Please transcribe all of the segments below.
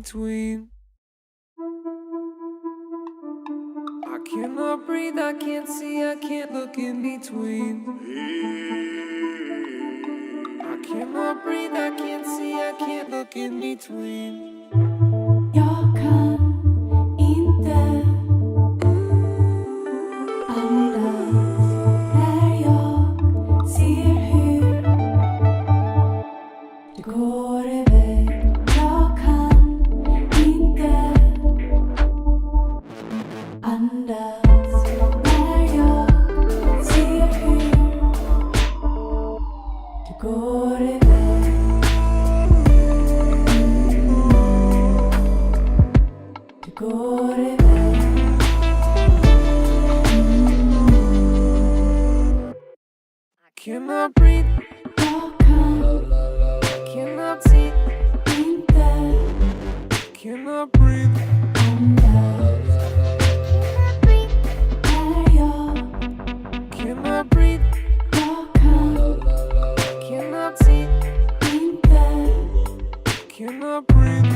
between. I cannot breathe, I can't see, I can't look in between. I cannot breathe, I can't see, I can't look in between. Jag kan inte andas när jag ser hur det går iväg. Jag kan inte andas när jag ser hur det går iväg. Går iväg. I cannot breathe, Jag kan I cannot see, inte cannot breathe. andas när jag Cannot breathe, Jag kan cannot see, inte cannot breathe.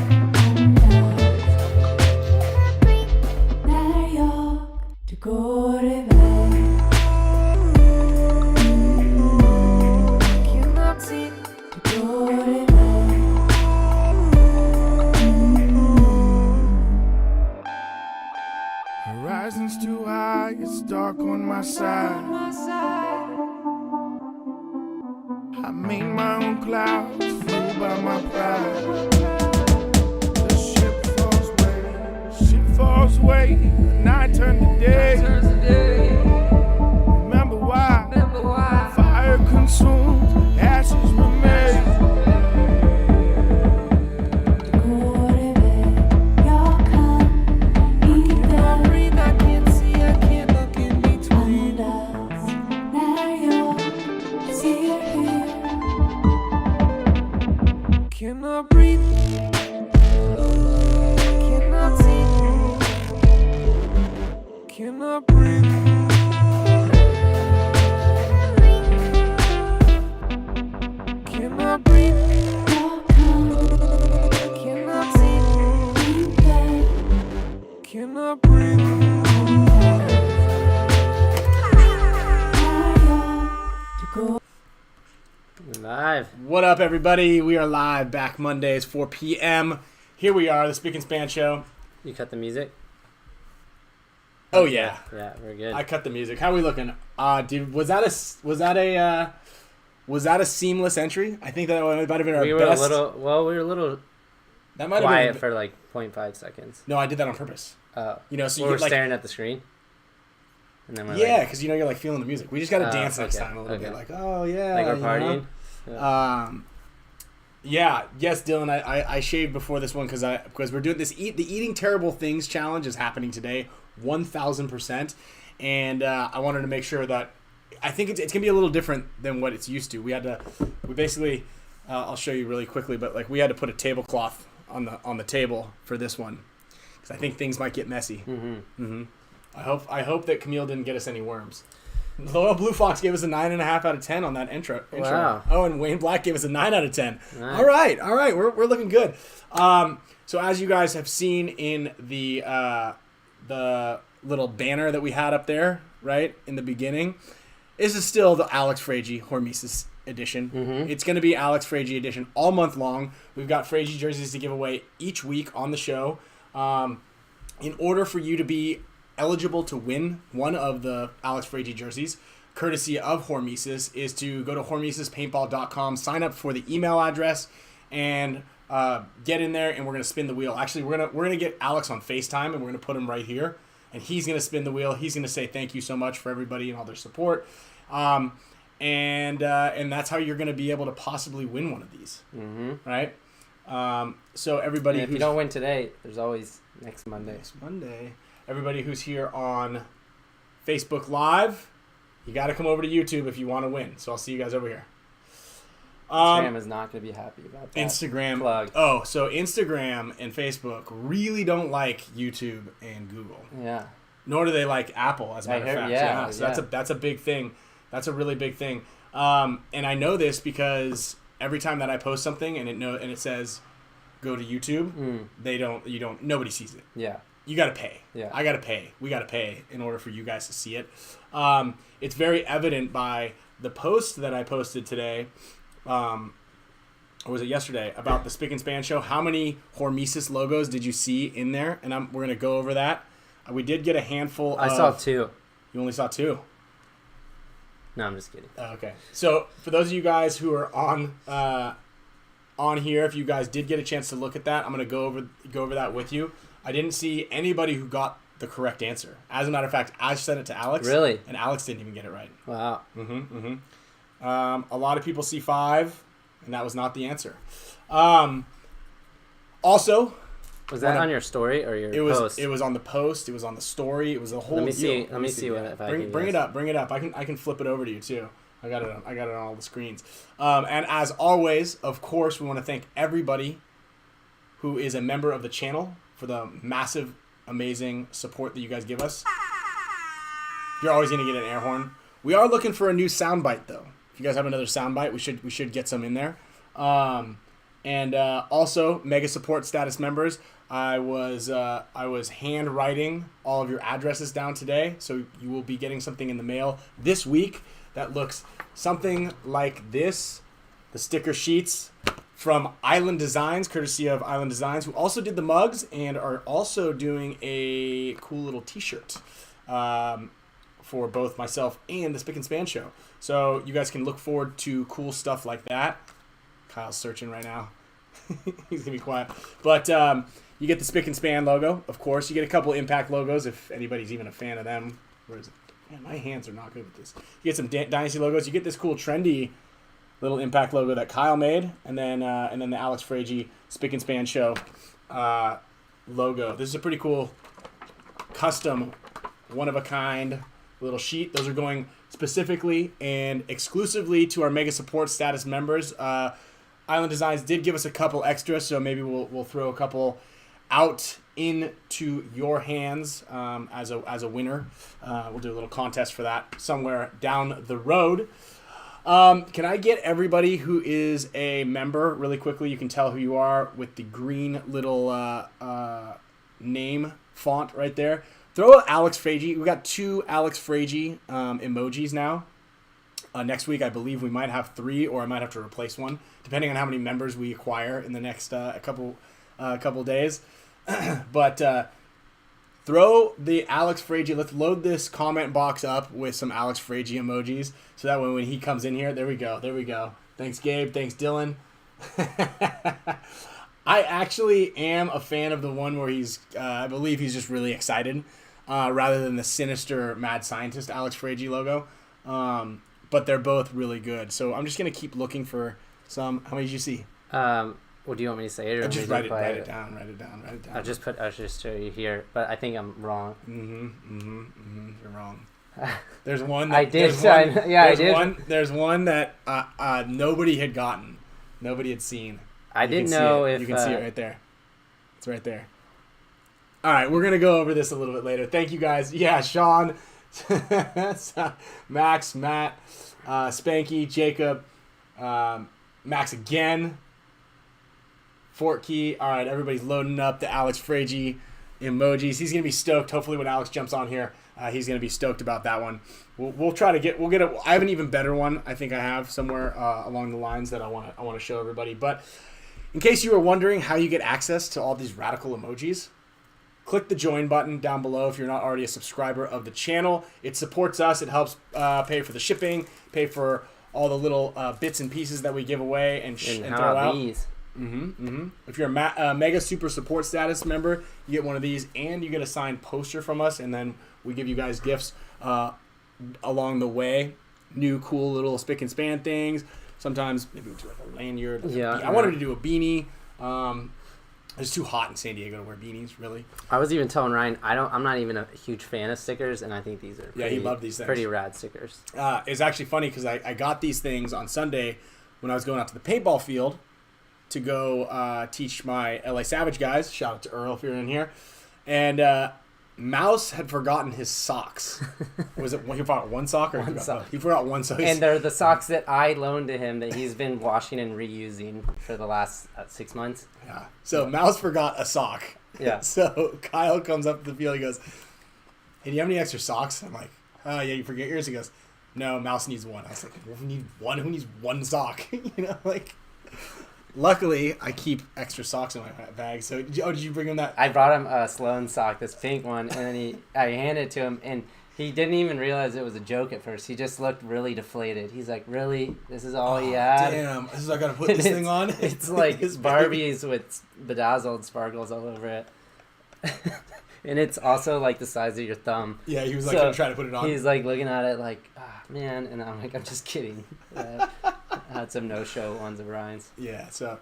när jag det går iväg. Cannot see, Det går iväg. Horizon's too high, it's dark on my side. I made my own clouds, flew by my pride. The ship falls away, the night turned to day. Remember why? Fire consumed, ashes remain. Det går iväg. Jag kan inte breathe, I can't see, I can't look in between. andas när jag ser hur Cannot breathe, cannot see, cannot breathe. Cannot breathe, jag kan cannot see, inte cannot breathe. när jag det går. Live. What up, everybody? We are live back Mondays, 4 p.m. Here we are, the Spick and Span Show. You cut the music? Oh yeah, Yeah, we're good. I cut the music. How are we looking? Dude, was that a seamless entry? I think that might have been our we were best. we were a little That might have quiet been. for like 0.5 seconds. No, I did that on purpose. You know, so we you were get, like, staring at the screen. And then we're yeah, like, because you're like feeling the music. We just got to dance next okay, time a little okay. bit, like oh yeah, like we're you know? partying. Yeah. Yeah, yes, Dylan. I shaved before this one because we're doing this. The eating terrible things challenge is happening today, 1,000%, and I wanted to make sure that I think it's gonna be a little different than what it's used to. We basically I'll show you really quickly, but like we had to put a tablecloth on the table for this one because I think things might get messy. Mm-hmm. I hope that Camille didn't get us any worms. Loyal Blue Fox gave us a 9.5 out of 10 on that intro. Wow. Oh, and Wayne Black gave us a 9 out of 10. Nice. All right, we're looking good. So as you guys have seen in the little banner that we had up there, right in the beginning, this is still the ALEX FRAIGE HORMESIS edition. Mm-hmm. It's going to be ALEX FRAIGE edition all month long. We've got FRAIGE jerseys to give away each week on the show. In order for you to be eligible to win one of the ALEX FRAIGE jerseys, courtesy of HORMESIS, is to go to HORMESISPaintball.com, sign up for the email address, and get in there, and we're gonna spin the wheel. Actually, we're gonna get Alex on FaceTime, and we're gonna put him right here, and he's gonna spin the wheel. He's gonna say thank you so much for everybody and all their support, and that's how you're gonna be able to possibly win one of these, right? So everybody, And if you don't win today, there's always next Monday. Next Monday. Everybody who's here on Facebook Live, you got to come over to YouTube if you want to win. So I'll see you guys over here. Instagram is not going to be happy about that. Instagram. Plug. Oh, so Instagram and Facebook really don't like YouTube and Google. Yeah. Nor do they like Apple, as a matter of fact. yeah, So that's a big thing. That's a really big thing. And I know this because every time that I post something and it says go to YouTube, nobody sees it. Yeah. You got to pay. Yeah. I got to pay. We got to pay in order for you guys to see it. It's very evident by the post that I posted today, or was it yesterday, about the Spick and Span Show. How many HORMESIS logos did you see in there? And we're going to go over that. We did get a handful I saw 2. You only saw 2? No, I'm just kidding. Okay. So for those of you guys who are on here, if you guys did get a chance to look at that, I'm going to go over that with you. I didn't see anybody who got the correct answer. As a matter of fact, I sent it to Alex. Really? And Alex didn't even get it right. Wow. A lot of people see 5, and that was not the answer. Also, was that on your story or your post? It was on the post. It was on the story. It was a whole. Let me see. deal. Let me see what if I can bring it up. Bring it up. I can flip it over to you too. I got it on all the screens. And as always, of course, we want to thank everybody who is a member of the channel for the massive, amazing support that you guys give us. You're always going to get an air horn. We are looking for a new soundbite, though. If you guys have another soundbite, we should get some in there. And also, mega support status members. I was handwriting all of your addresses down today, so you will be getting something in the mail this week that looks something like this. The sticker sheets from Island Designs, courtesy of Island Designs, who also did the mugs and are also doing a cool little t-shirt for both myself and the Spick and Span Show. So you guys can look forward to cool stuff like that. Kyle's searching right now. He's going to be quiet. But you get the Spick and Span logo, of course. You get a couple Impact logos if anybody's even a fan of them. Where is it? Man, my hands are not good with this. You get some Dynasty logos. You get this cool trendy little Impact logo that Kyle made, and then the ALEX FRAIGE Spick and Span Show logo. This is a pretty cool custom, one-of-a-kind little sheet. Those are going specifically and exclusively to our mega support status members. Island Designs did give us a couple extras, so maybe we'll throw a couple out into your hands as a winner. We'll do a little contest for that somewhere down the road. Can I get everybody who is a member really quickly? You can tell who you are with the green little name font right there. Throw ALEX FRAIGE. We got 2 ALEX FRAIGE emojis now. Next week, I believe we might have 3, or I might have to replace one, depending on how many members we acquire in the next couple days. But throw the ALEX FRAIGE. Let's load this comment box up with some ALEX FRAIGE emojis, so that way when he comes in here, there we go. Thanks, Gabe. Thanks, Dylan. I actually am a fan of the one where he's, I believe he's just really excited, rather than the sinister mad scientist ALEX FRAIGE logo. But they're both really good. So I'm just going to keep looking for some. How many did you see? What do you want me to say? Or Just write it down. I'll just show you here, but I think I'm wrong. You're wrong. There's one. That, I did. I did. There's one that nobody had gotten. Nobody had seen. I didn't know if... You can see it right there. It's right there. All right, we're going to go over this a little bit later. Thank you, guys. Yeah, Sean, Max, Matt, Spanky, Jacob, Max again, Fort Key. All right, everybody's loading up the ALEX FRAIGE emojis. He's going to be stoked. Hopefully when Alex jumps on here, he's going to be stoked about that one. We'll get a... I have an even better one. I think I have somewhere along the lines that I want to show everybody. But in case you were wondering how you get access to all these radical emojis, click the join button down below if you're not already a subscriber of the channel. It supports us. It helps pay for the shipping, pay for all the little bits and pieces that we give away and throw out. If you're a mega super support status member, you get one of these, and you get a signed poster from us, and then we give you guys gifts along the way. New cool little Spick and Span things. Sometimes maybe we'll do like a lanyard. Yeah. I wanted to do a beanie. It's too hot in San Diego to wear beanies, really. I was even telling Ryan, I'm not even a huge fan of stickers, and I think these are he loved these things. Pretty rad stickers. It's actually funny because I got these things on Sunday when I was going out to the paintball field to go teach my LA Savage guys. Shout out to Earl if you're in here. And Mouse had forgotten his socks. Was it he forgot one sock or One sock. He forgot one sock. And they're the socks that I loaned to him that he's been washing and reusing for the last 6 months. Yeah. So Mouse forgot a sock. Yeah. So Kyle comes up to the field. He goes, "Hey, do you have any extra socks?" I'm like, "Oh yeah, you forget yours." He goes, "No, Mouse needs one." I was like, "We need one. Who needs one sock?" Like. Luckily, I keep extra socks in my bag. So, did you bring him that? I brought him a Sloan sock, this pink one, and then I handed it to him, and he didn't even realize it was a joke at first. He just looked really deflated. He's like, "Really? This is all he had?" Damn, this is I gotta put this thing on. It's like Barbies with bedazzled sparkles all over it. And it's also like the size of your thumb. Yeah, he was like gonna try to put it on. He's like looking at it like, man, and I'm like, I'm just kidding. I had some no-show ones of Ryan's. Yeah, so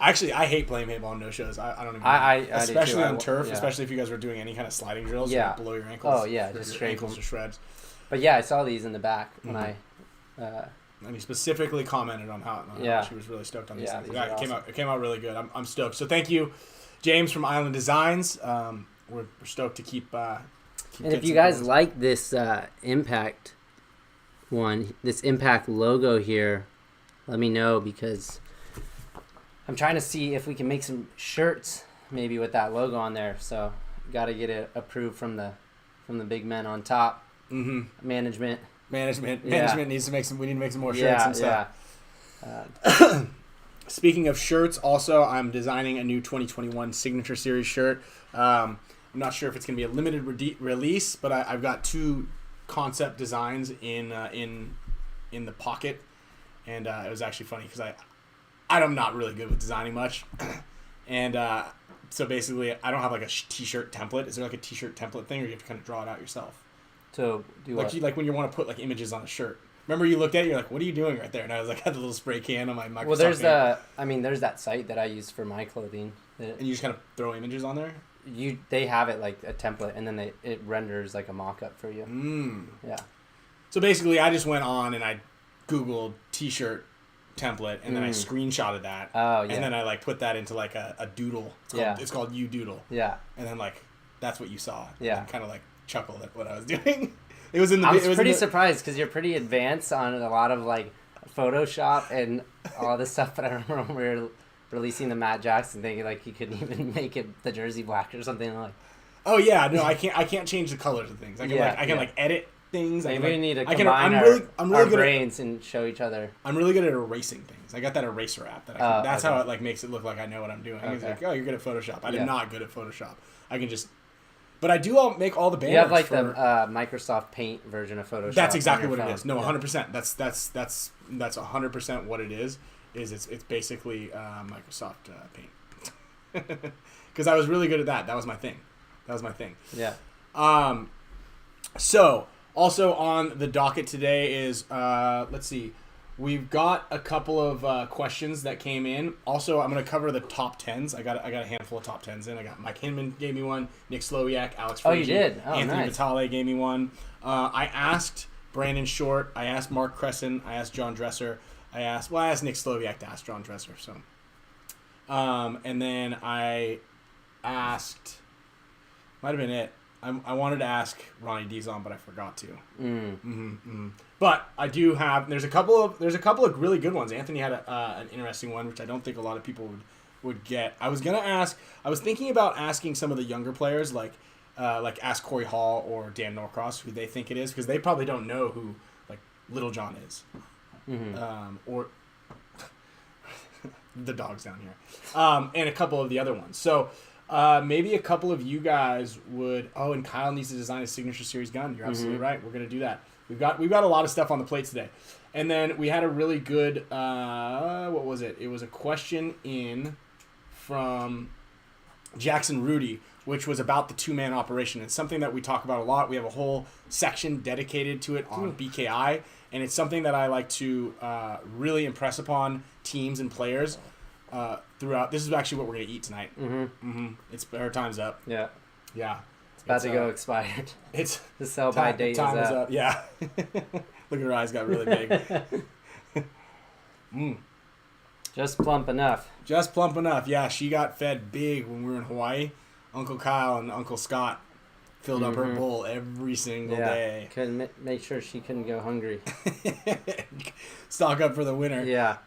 actually, I hate playing paintball on no-shows. I don't even. do Especially too. on turf, Yeah. especially if you guys were doing any kind of sliding drills. Yeah. Like below your ankles. Oh yeah, your just scrape ankles them. to shreds. But yeah, I saw these in the back when And he specifically commented on how she was really stoked on these things. these Yeah, are awesome. it came out really good. I'm stoked. So thank you, James from Island Designs. We're stoked to keep And if you guys like this Impact one, this Impact logo here, let me know, because I'm trying to see if we can make some shirts maybe with that logo on there. So got to get it approved from the big men on top. Mm-hmm. Management needs to make some. We need to make some more shirts and stuff. Yeah. Speaking of shirts, also I'm designing a new 2021 Signature Series shirt. I'm not sure if it's going to be a limited release, but I've got 2 concept designs in the pocket, and it was actually funny because I'm not really good with designing much, and so basically I don't have like a t-shirt template. Is there like a t-shirt template thing, or you have to kind of draw it out yourself? So do like like when you want to put like images on a shirt. Remember you looked at it, you're like, "What are you doing right there?" And I was like, I had the little spray can on my Microsoft. Well, there's there's that site that I use for my clothing. And you just kind of throw images on there. They have it like a template, and then it renders like a mock-up for you. Yeah. So basically, I just went on and I Googled t-shirt template, and then I screenshotted that. Oh yeah. And then I like put that into like a doodle. It's called You Doodle. Yeah. And then like that's what you saw. Yeah. And kind of like chuckled at what I was doing. It was in the. I was pretty surprised because you're pretty advanced on a lot of like Photoshop and all this stuff. But I remember when we were releasing the Matt Jackson thing, like he couldn't even make it the jersey black or something like. Oh yeah, no, I can't change the colors of things. I can like edit things. Maybe we need to I'm combine our brains and show each other. I'm really good at erasing things. I got that eraser app that that's how it like makes it look like I know what I'm doing. It's like, oh, you're good at Photoshop. I'm not good at Photoshop. I can just. But I do make all the banners. You have like the Microsoft Paint version of Photoshop. That's exactly what it is. No, 100%. That's 100% what it is. It's basically Microsoft Paint. Because I was really good at that. That was my thing. Yeah. So also on the docket today is let's see. We've got a couple of questions that came in. Also, I'm going to cover the top 10s. I got a handful of top 10s in. I got Mike Hinman gave me one, Nick Slowiak, Alex Fraige. Oh, you did? Oh, Anthony nice. Vitale gave me one. I asked Brandon Short. I asked Mark Crescent. I asked John Dresser. I asked Nick Slowiak to ask John Dresser. So, and then I asked, might have been it. I wanted to ask Ronnie Dizon, but I forgot to. But I do have. There's a couple of really good ones. Anthony had an interesting one, which I don't think a lot of people would get. I was thinking about asking some of the younger players, like ask Corey Hall or Dan Norcross, who they think it is, because they probably don't know who like Little John is, or the dogs down here, and a couple of the other ones. So. Maybe a couple of you guys would. Oh, and Kyle needs to design a Signature Series gun. You're absolutely right. We're gonna do that. We've got a lot of stuff on the plate today, and then we had a really good. What was it? It was a question in from Jackson Rudy, which was about the 2-man operation. It's something that we talk about a lot. We have a whole section dedicated to it on BKI, and it's something that I like to really impress upon teams and players. Throughout. This is actually what we're going to eat tonight. It's our time's up. Yeah. It's about to go expired. It's the sell-by date time is is up. up. Yeah. Look at her eyes got really big. Just plump enough. Yeah, she got fed big when we were in Hawaii. Uncle Kyle and Uncle Scott filled up her bowl every single day. Couldn't make sure she couldn't go hungry. Stock up for the winter. Yeah.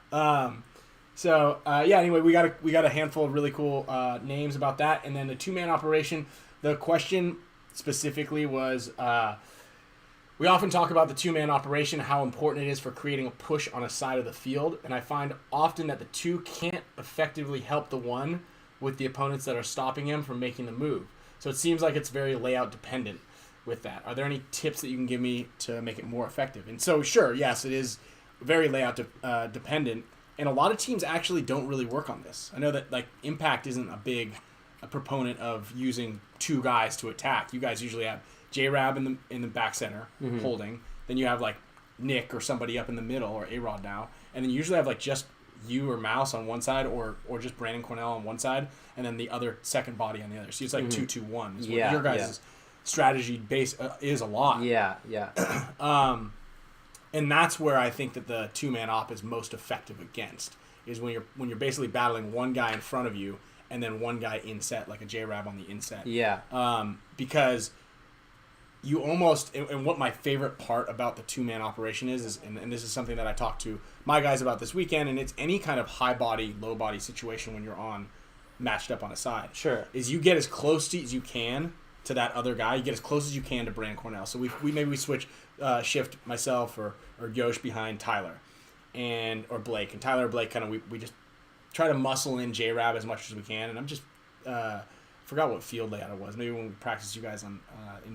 Anyway, we got a handful of really cool names about that, and then the 2-man operation. The question specifically was, we often talk about the 2-man operation, how important it is for creating a push on a side of the field, and I find often that the 2 can't effectively help the 1 with the opponents that are stopping him from making the move. So it seems like it's very layout dependent with that. Are there any tips that you can give me to make it more effective? And so, sure, yes, it is very layout dependent, and a lot of teams actually don't really work on this. I know that like Impact isn't a proponent of using 2 guys to attack. You guys usually have J-Rab in the back center holding. Then you have like Nick or somebody up in the middle, or A-Rod now, and then you usually have like just you or Mouse on one side, or just Brandon Cornell on one side, and then the other second body on the other. So it's like 2-2-1 is what your guys' strategy base is a lot. Yeah. And that's where I think that the 2-man op is most effective against, is when you're basically battling one guy in front of you and then one guy inset, like a J-Rab on the inset. Yeah. Because you almost, and what my favorite part about the 2-man operation is and this is something that I talked to my guys about this weekend, and it's any kind of high body, low body situation when you're matched up on a side. Sure. Is you get as close as you can to that other guy. You get as close as you can to Brandon Cornell. So we switch, shift myself or Yosh behind Tyler or Blake. And Tyler or Blake we just try to muscle in J-Rab as much as we can. And I'm just forgot what field layout it was. Maybe when we practiced you guys in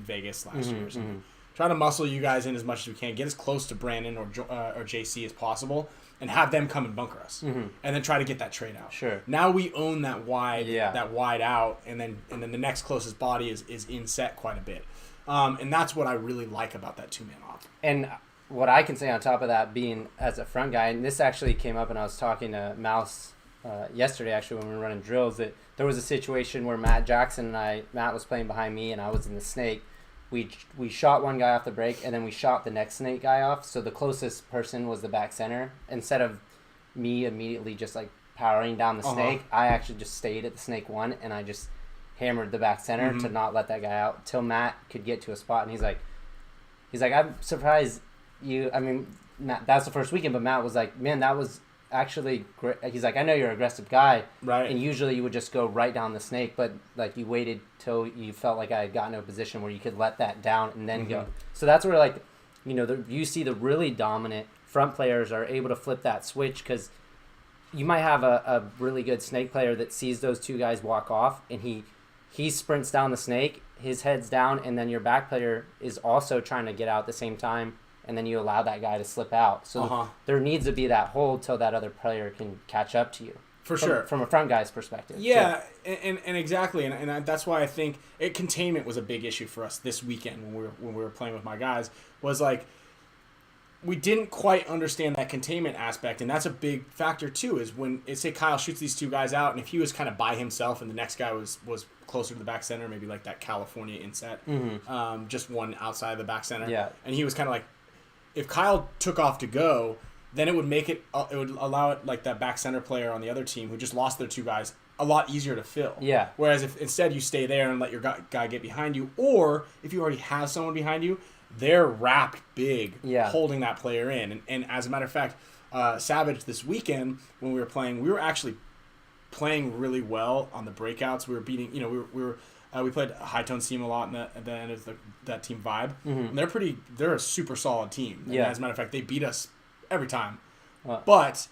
Vegas last year or something. Try to muscle you guys in as much as we can. Get as close to Brandon or JC as possible, and have them come and bunker us, and then try to get that trade out. Sure. Now we own that wide out, and then the next closest body is in set quite a bit, and that's what I really like about that 2-man op. And what I can say on top of that, being as a front guy, and this actually came up, and I was talking to Mouse yesterday actually when we were running drills, that there was a situation where Matt was playing behind me and I was in the snake. We shot one guy off the break, and then we shot the next snake guy off. So the closest person was the back center. Instead of me immediately just like powering down the snake, I actually just stayed at the snake 1, and I just hammered the back center to not let that guy out till Matt could get to a spot. And he's like, I'm surprised you. I mean, Matt, that's the first weekend, but Matt was like, man, that was actually great. He's like, I know you're an aggressive guy, right? And usually you would just go right down the snake, but like you waited till you felt like I had gotten to a position where you could let that down and then go. So that's where, like, you see the really dominant front players are able to flip that switch, because you might have a really good snake player that sees those 2 guys walk off, and he sprints down the snake, his head's down, and then your back player is also trying to get out at the same time, and then you allow that guy to slip out. So there needs to be that hold till that other player can catch up to you. Sure. From a front guy's perspective. Yeah, and exactly. And that's why I think containment was a big issue for us this weekend when we were playing with my guys, was like, we didn't quite understand that containment aspect. And that's a big factor too, is when, say Kyle shoots these 2 guys out, and if he was kind of by himself and the next guy was closer to the back center, maybe like that California inset, just one outside of the back center. Yeah. And he was kind of like, if Kyle took off to go, then it would make it would allow it, like that back center player on the other team who just lost their 2 guys, a lot easier to fill. Yeah. Whereas if instead you stay there and let your guy get behind you, or if you already have someone behind you, they're wrapped big, holding that player in. And as a matter of fact, Savage this weekend when we were playing, we were actually playing really well on the breakouts. We were beating, we played High Tone Steam a lot at the end of that team Vibe. And they're a super solid team. And as a matter of fact, they beat us every time. But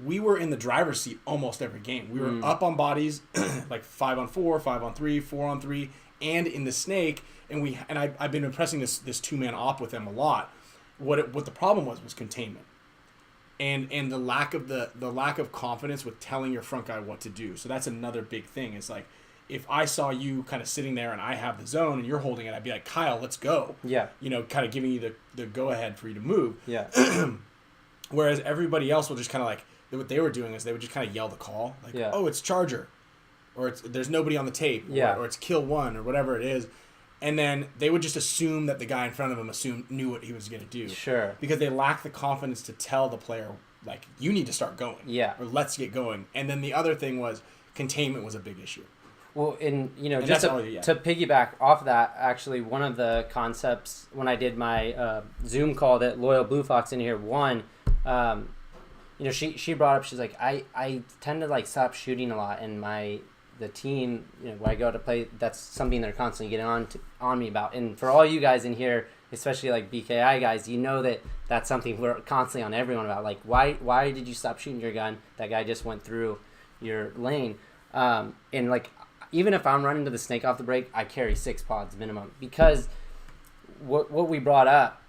we were in the driver's seat almost every game. We were up on bodies, like 5-on-4, 5-on-3, 4-on-3, and in the snake. And I've been impressing this 2-man op with them a lot. What the problem was containment, and the lack of confidence with telling your front guy what to do. So that's another big thing. Is like, if I saw you kind of sitting there and I have the zone and you're holding it, I'd be like, Kyle, let's go. Yeah. Kind of giving you the go ahead for you to move. Yeah. Whereas everybody else will just kind of like, what they were doing is they would just kind of yell the call, like, oh, it's Charger, or there's nobody on the tape, or it's kill 1, or whatever it is. And then they would just assume that the guy in front of him knew what he was going to do. Sure. Because they lack the confidence to tell the player, like, you need to start going. Yeah. Or let's get going. And then the other thing was containment was a big issue. Well, and And just that's all, yeah. to piggyback off that, actually, one of the concepts when I did my Zoom call that Loyal Blue Fox in here won, she brought up, she's like, I tend to like stop shooting a lot, and the team, when I go to play, that's something they're constantly getting on me about. And for all you guys in here, especially like BKI guys, that's something we're constantly on everyone about. Like, why did you stop shooting your gun? That guy just went through your lane. And like, even if I'm running to the snake off the break, I carry 6 pods minimum, because what we brought up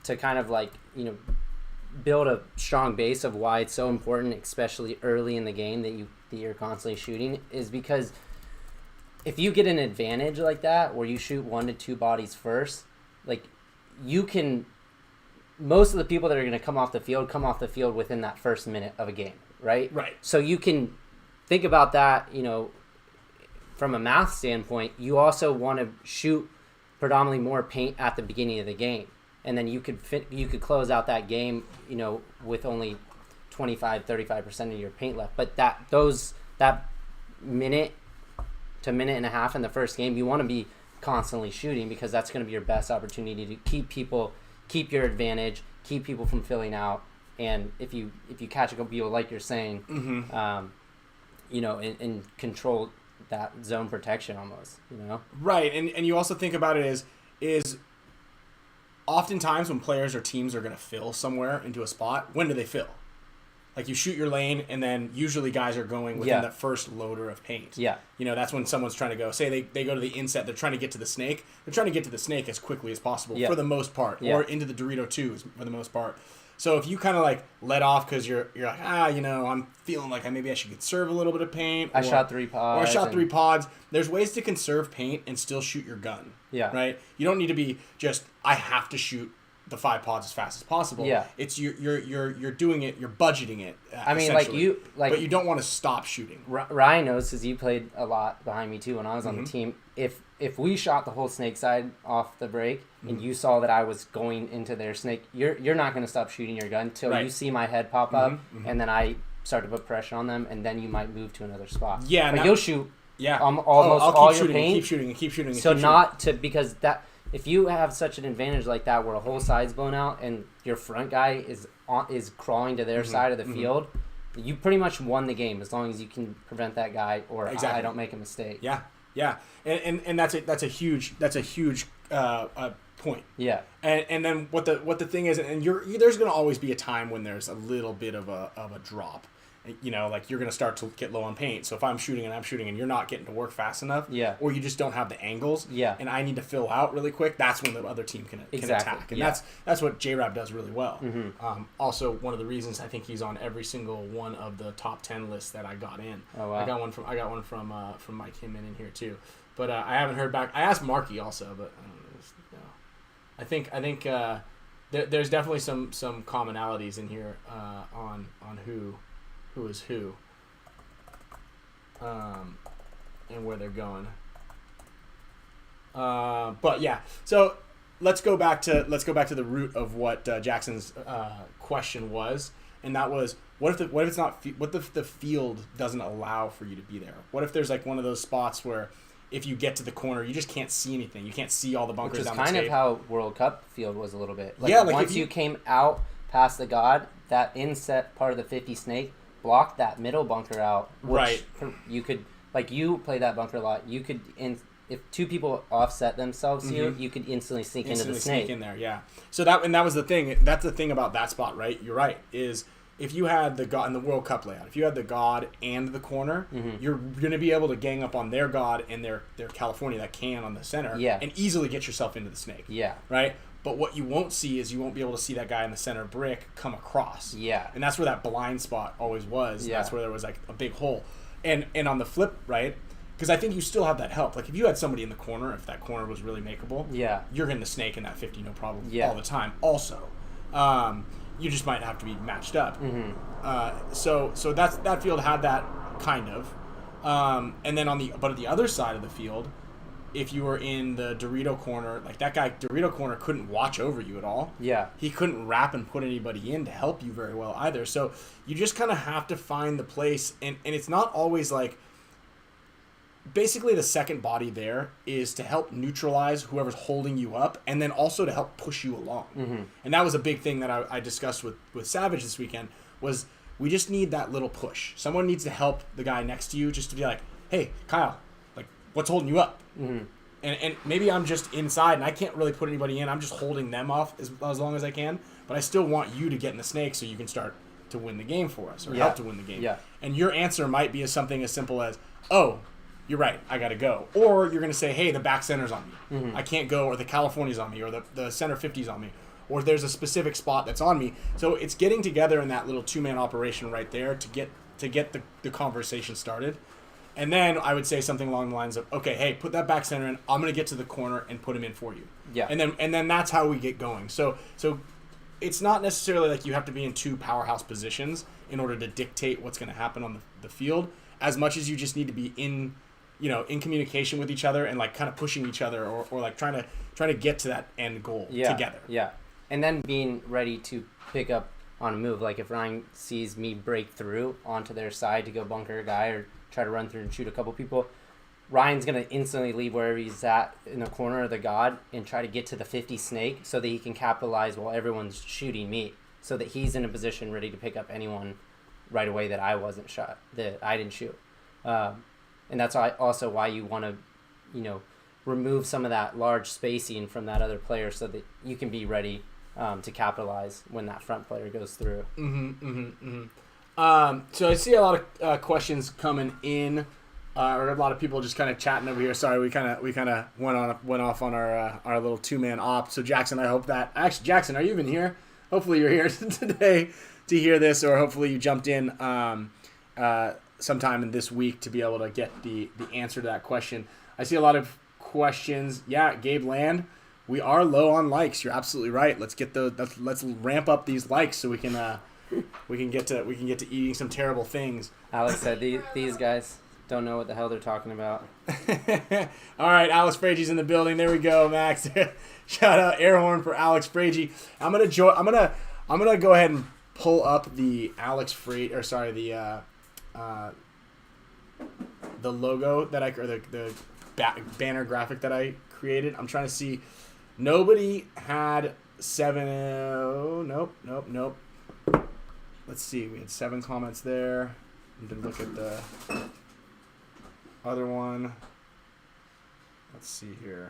to kind of like, build a strong base of why it's so important, especially early in the game, that you're constantly shooting, is because if you get an advantage like that where you shoot 1 to 2 bodies first, like, you can, most of the people that are going to come off the field within that first minute of a game, right? Right. So you can think about that, from a math standpoint. You also want to shoot predominantly more paint at the beginning of the game, and then you could close out that game, with only 25-35% of your paint left. But that minute to minute and a half in the first game, you want to be constantly shooting, because that's going to be your best opportunity to keep your advantage, keep people from filling out. And if you catch a couple people, like you're saying, and control that zone protection almost, Right, and you also think about it is oftentimes when players or teams are going to fill somewhere into a spot, when do they fill? Like, you shoot your lane, and then usually guys are going within that first loader of paint. Yeah. That's when someone's trying to go. Say they go to the inset, they're trying to get to the snake. They're trying to get to the snake as quickly as possible for the most part, or into the Dorito 2 for the most part. So if you kind of like let off because you're like, I'm feeling like maybe I should conserve a little bit of paint. I shot 3 pods. Or I shot 3 pods. There's ways to conserve paint and still shoot your gun. Yeah. Right? You don't need to be just, I have to shoot the 5 pods as fast as possible. Yeah. It's you're doing it, you're budgeting it. I mean, but you don't want to stop shooting. Ryan knows, because he played a lot behind me too when I was on the team. If we shot the whole snake side off the break, and you saw that I was going into their snake, you're not going to stop shooting your gun till you see my head pop up, and then I start to put pressure on them, and then you might move to another spot. Yeah, but you'll shoot. Yeah. Almost I'll all keep your shooting, paint. keep shooting, and keep shooting. So not to, because that, if you have such an advantage like that where a whole side's blown out and your front guy is crawling to their side of the field, you pretty much won the game, as long as you can prevent that guy, or I don't make a mistake. Yeah, and that's a huge point. Yeah. And then what the thing is, and there's going to always be a time when there's a little bit of a drop. Like, you're going to start to get low on paint. So if I'm shooting and you're not getting to work fast enough, or you just don't have the angles, and I need to fill out really quick, that's when the other team can attack. And that's what J-Rab does really well. Also, one of the reasons I think he's on every single one of the top 10 lists that I got in. Oh, wow. I got one from Mike Hinman in here too. But I haven't heard back. I asked Marky also, but I think there's definitely some commonalities in here on who is who, and where they're going. But yeah, so let's go back to the root of what Jackson's question was, and that was, what if the field doesn't allow for you to be there? What if there's like one of those spots where if you get to the corner, you just can't see anything. You can't see all the bunkers down the tape. Which is kind of how World Cup field was a little bit. Once you came out past the God, that inset part of the 50 snake blocked that middle bunker out. Which you could, like, you play that bunker a lot. You could, if 2 people offset themselves to you, you could instantly sneak into the snake. Sneak in there, yeah. So that was the thing. That's the thing about that spot, right? You're right. Is if you had the God in the World Cup layout, if you had the God and the corner, you're going to be able to gang up on their God and their California, that can on the center, and easily get yourself into the snake. Yeah. Right? But what you won't see is you won't be able to see that guy in the center brick come across. Yeah. And that's where that blind spot always was. Yeah. That's where there was like a big hole. And on the flip, right? Because I think you still have that help. Like, if you had somebody in the corner, if that corner was really makeable, you're getting the snake in that 50 no problem all the time. Also, you just might have to be matched up. So that field had that kind of. And then at the other side of the field, if you were in the Dorito corner, like that guy, Dorito corner couldn't watch over you at all. Yeah. He couldn't wrap and put anybody in to help you very well either. So you just kind of have to find the place. And it's not always like, basically the second body there is to help neutralize whoever's holding you up, and then also to help push you along. Mm-hmm. And that was a big thing that I discussed with Savage this weekend, was we just need that little push. Someone needs to help the guy next to you, just to be like, hey, Kyle, like, what's holding you up? Mm-hmm. And maybe I'm just inside and I can't really put anybody in. I'm just holding them off as long as I can. But I still want you to get in the snake so you can start to win the game for us, or help to win the game. Yeah. And your answer might be something as simple as, oh, you're right, I got to go. Or you're going to say, hey, the back center's on me. Mm-hmm. I can't go, or the California's on me, or the center 50's on me. Or there's a specific spot that's on me. So it's getting together in that little two-man operation right there to get the conversation started. And then I would say something along the lines of, okay, hey, put that back center in. I'm going to get to the corner and put him in for you. Yeah. And then that's how we get going. So it's not necessarily like you have to be in two powerhouse positions in order to dictate what's going to happen on the field, as much as you just need to be in communication with each other and like kind of pushing each other, or like trying to get to that end goal together. Yeah. And then being ready to pick up on a move. Like if Ryan sees me break through onto their side to go bunker a guy or try to run through and shoot a couple people, Ryan's going to instantly leave wherever he's at in the corner of the god and try to get to the 50 snake so that he can capitalize while everyone's shooting me, so that he's in a position ready to pick up anyone right away that I wasn't shot, that I didn't shoot. And that's also why you want to, remove some of that large spacing from that other player so that you can be ready to capitalize when that front player goes through. So I see a lot of questions coming in. Or a lot of people just kind of chatting over here. Sorry, we kind of went off on our little two-man op. So Jackson, I hope that actually, Jackson, are you even here? Hopefully you're here today to hear this, or hopefully you jumped in sometime in this week to be able to get the answer to that question. I see a lot of questions. Yeah, Gabe Land, we are low on likes. You're absolutely right. Let's ramp up these likes so we can get to eating some terrible things. Alex said these guys don't know what the hell they're talking about. All right, Alex Fraigie's in the building. There we go, Max. Shout out air horn for Alex Fraigie. I'm gonna go ahead and pull up the Alex Fraige, or sorry, the logo that the banner graphic that I created. I'm trying to see. Nobody had 7. Oh, nope. Let's see. We had 7 comments there. I'm gonna look at the other one. Let's see here.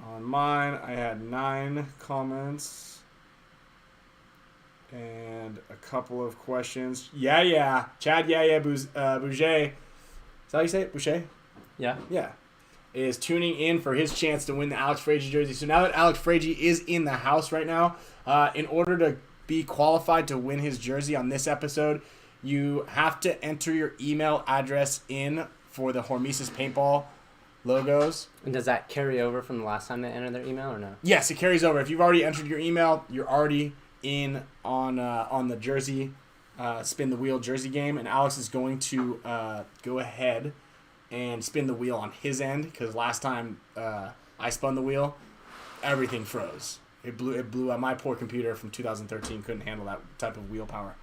On mine, I had 9 comments and a couple of questions. Yeah. Chad, Bouger. Is that how you say it? Boucher? Yeah. Yeah. Is tuning in for his chance to win the Alex Fraige jersey. So now that Alex Fraige is in the house right now, in order to be qualified to win his jersey on this episode, you have to enter your email address in for the HORMESIS paintball logos. And does that carry over from the last time they entered their email or no? Yes, it carries over. If you've already entered your email, you're already in on the jersey, spin the wheel jersey game, and Alex is going to go ahead and spin the wheel on his end, because last time I spun the wheel, everything froze. It blew out. My poor computer from 2013 couldn't handle that type of wheel power.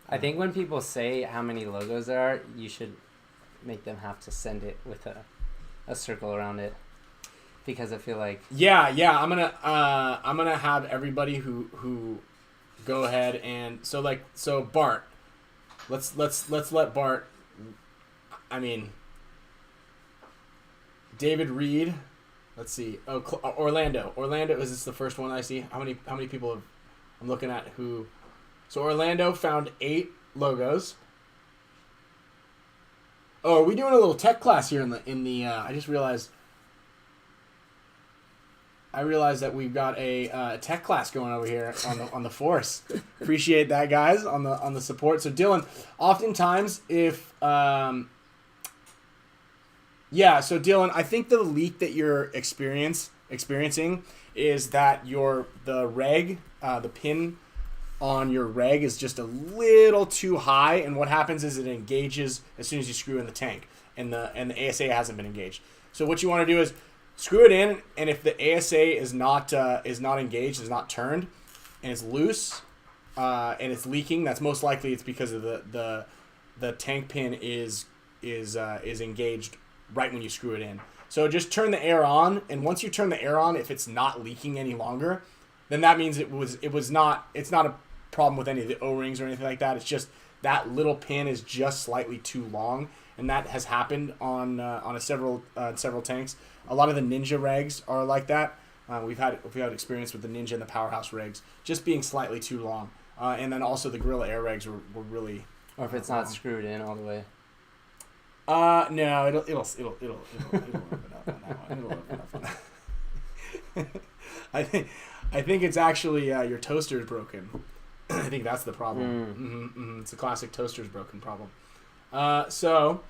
I think when people say how many logos there are, you should make them have to send it with a circle around it, because I feel like yeah I'm gonna have everybody who go ahead and so Bart, let's let Bart, I mean David Reed, let's see, Orlando, is this the first one I see? How many people I'm looking at who? So Orlando found 8 logos. Oh, are we doing a little tech class here in the I just realized that we've got a tech class going over here on the force. Appreciate that, guys, on the support. So Dylan, oftentimes if so Dylan, I think the leak that you're experiencing is that the pin on your reg is just a little too high, and what happens is it engages as soon as you screw in the tank, and the ASA hasn't been engaged. So what you want to do is screw it in, and if the ASA is not engaged, is not turned, and it's loose, and it's leaking, that's most likely it's because of the tank pin is is engaged right when you screw it in. So just turn the air on, and once you turn the air on, if it's not leaking any longer, then that means it's not a problem with any of the O-rings or anything like that. It's just that little pin is just slightly too long, and that has happened on several tanks. A lot of the Ninja regs are like that. We've had experience with the Ninja and the Powerhouse regs just being slightly too long, and then also the Gorilla Air regs were really. Or if it's not screwed in all the way. No, it'll open up on that one. It'll open up on that. I think it's actually your toaster is broken. I think that's the problem. It's a classic toaster's broken problem. So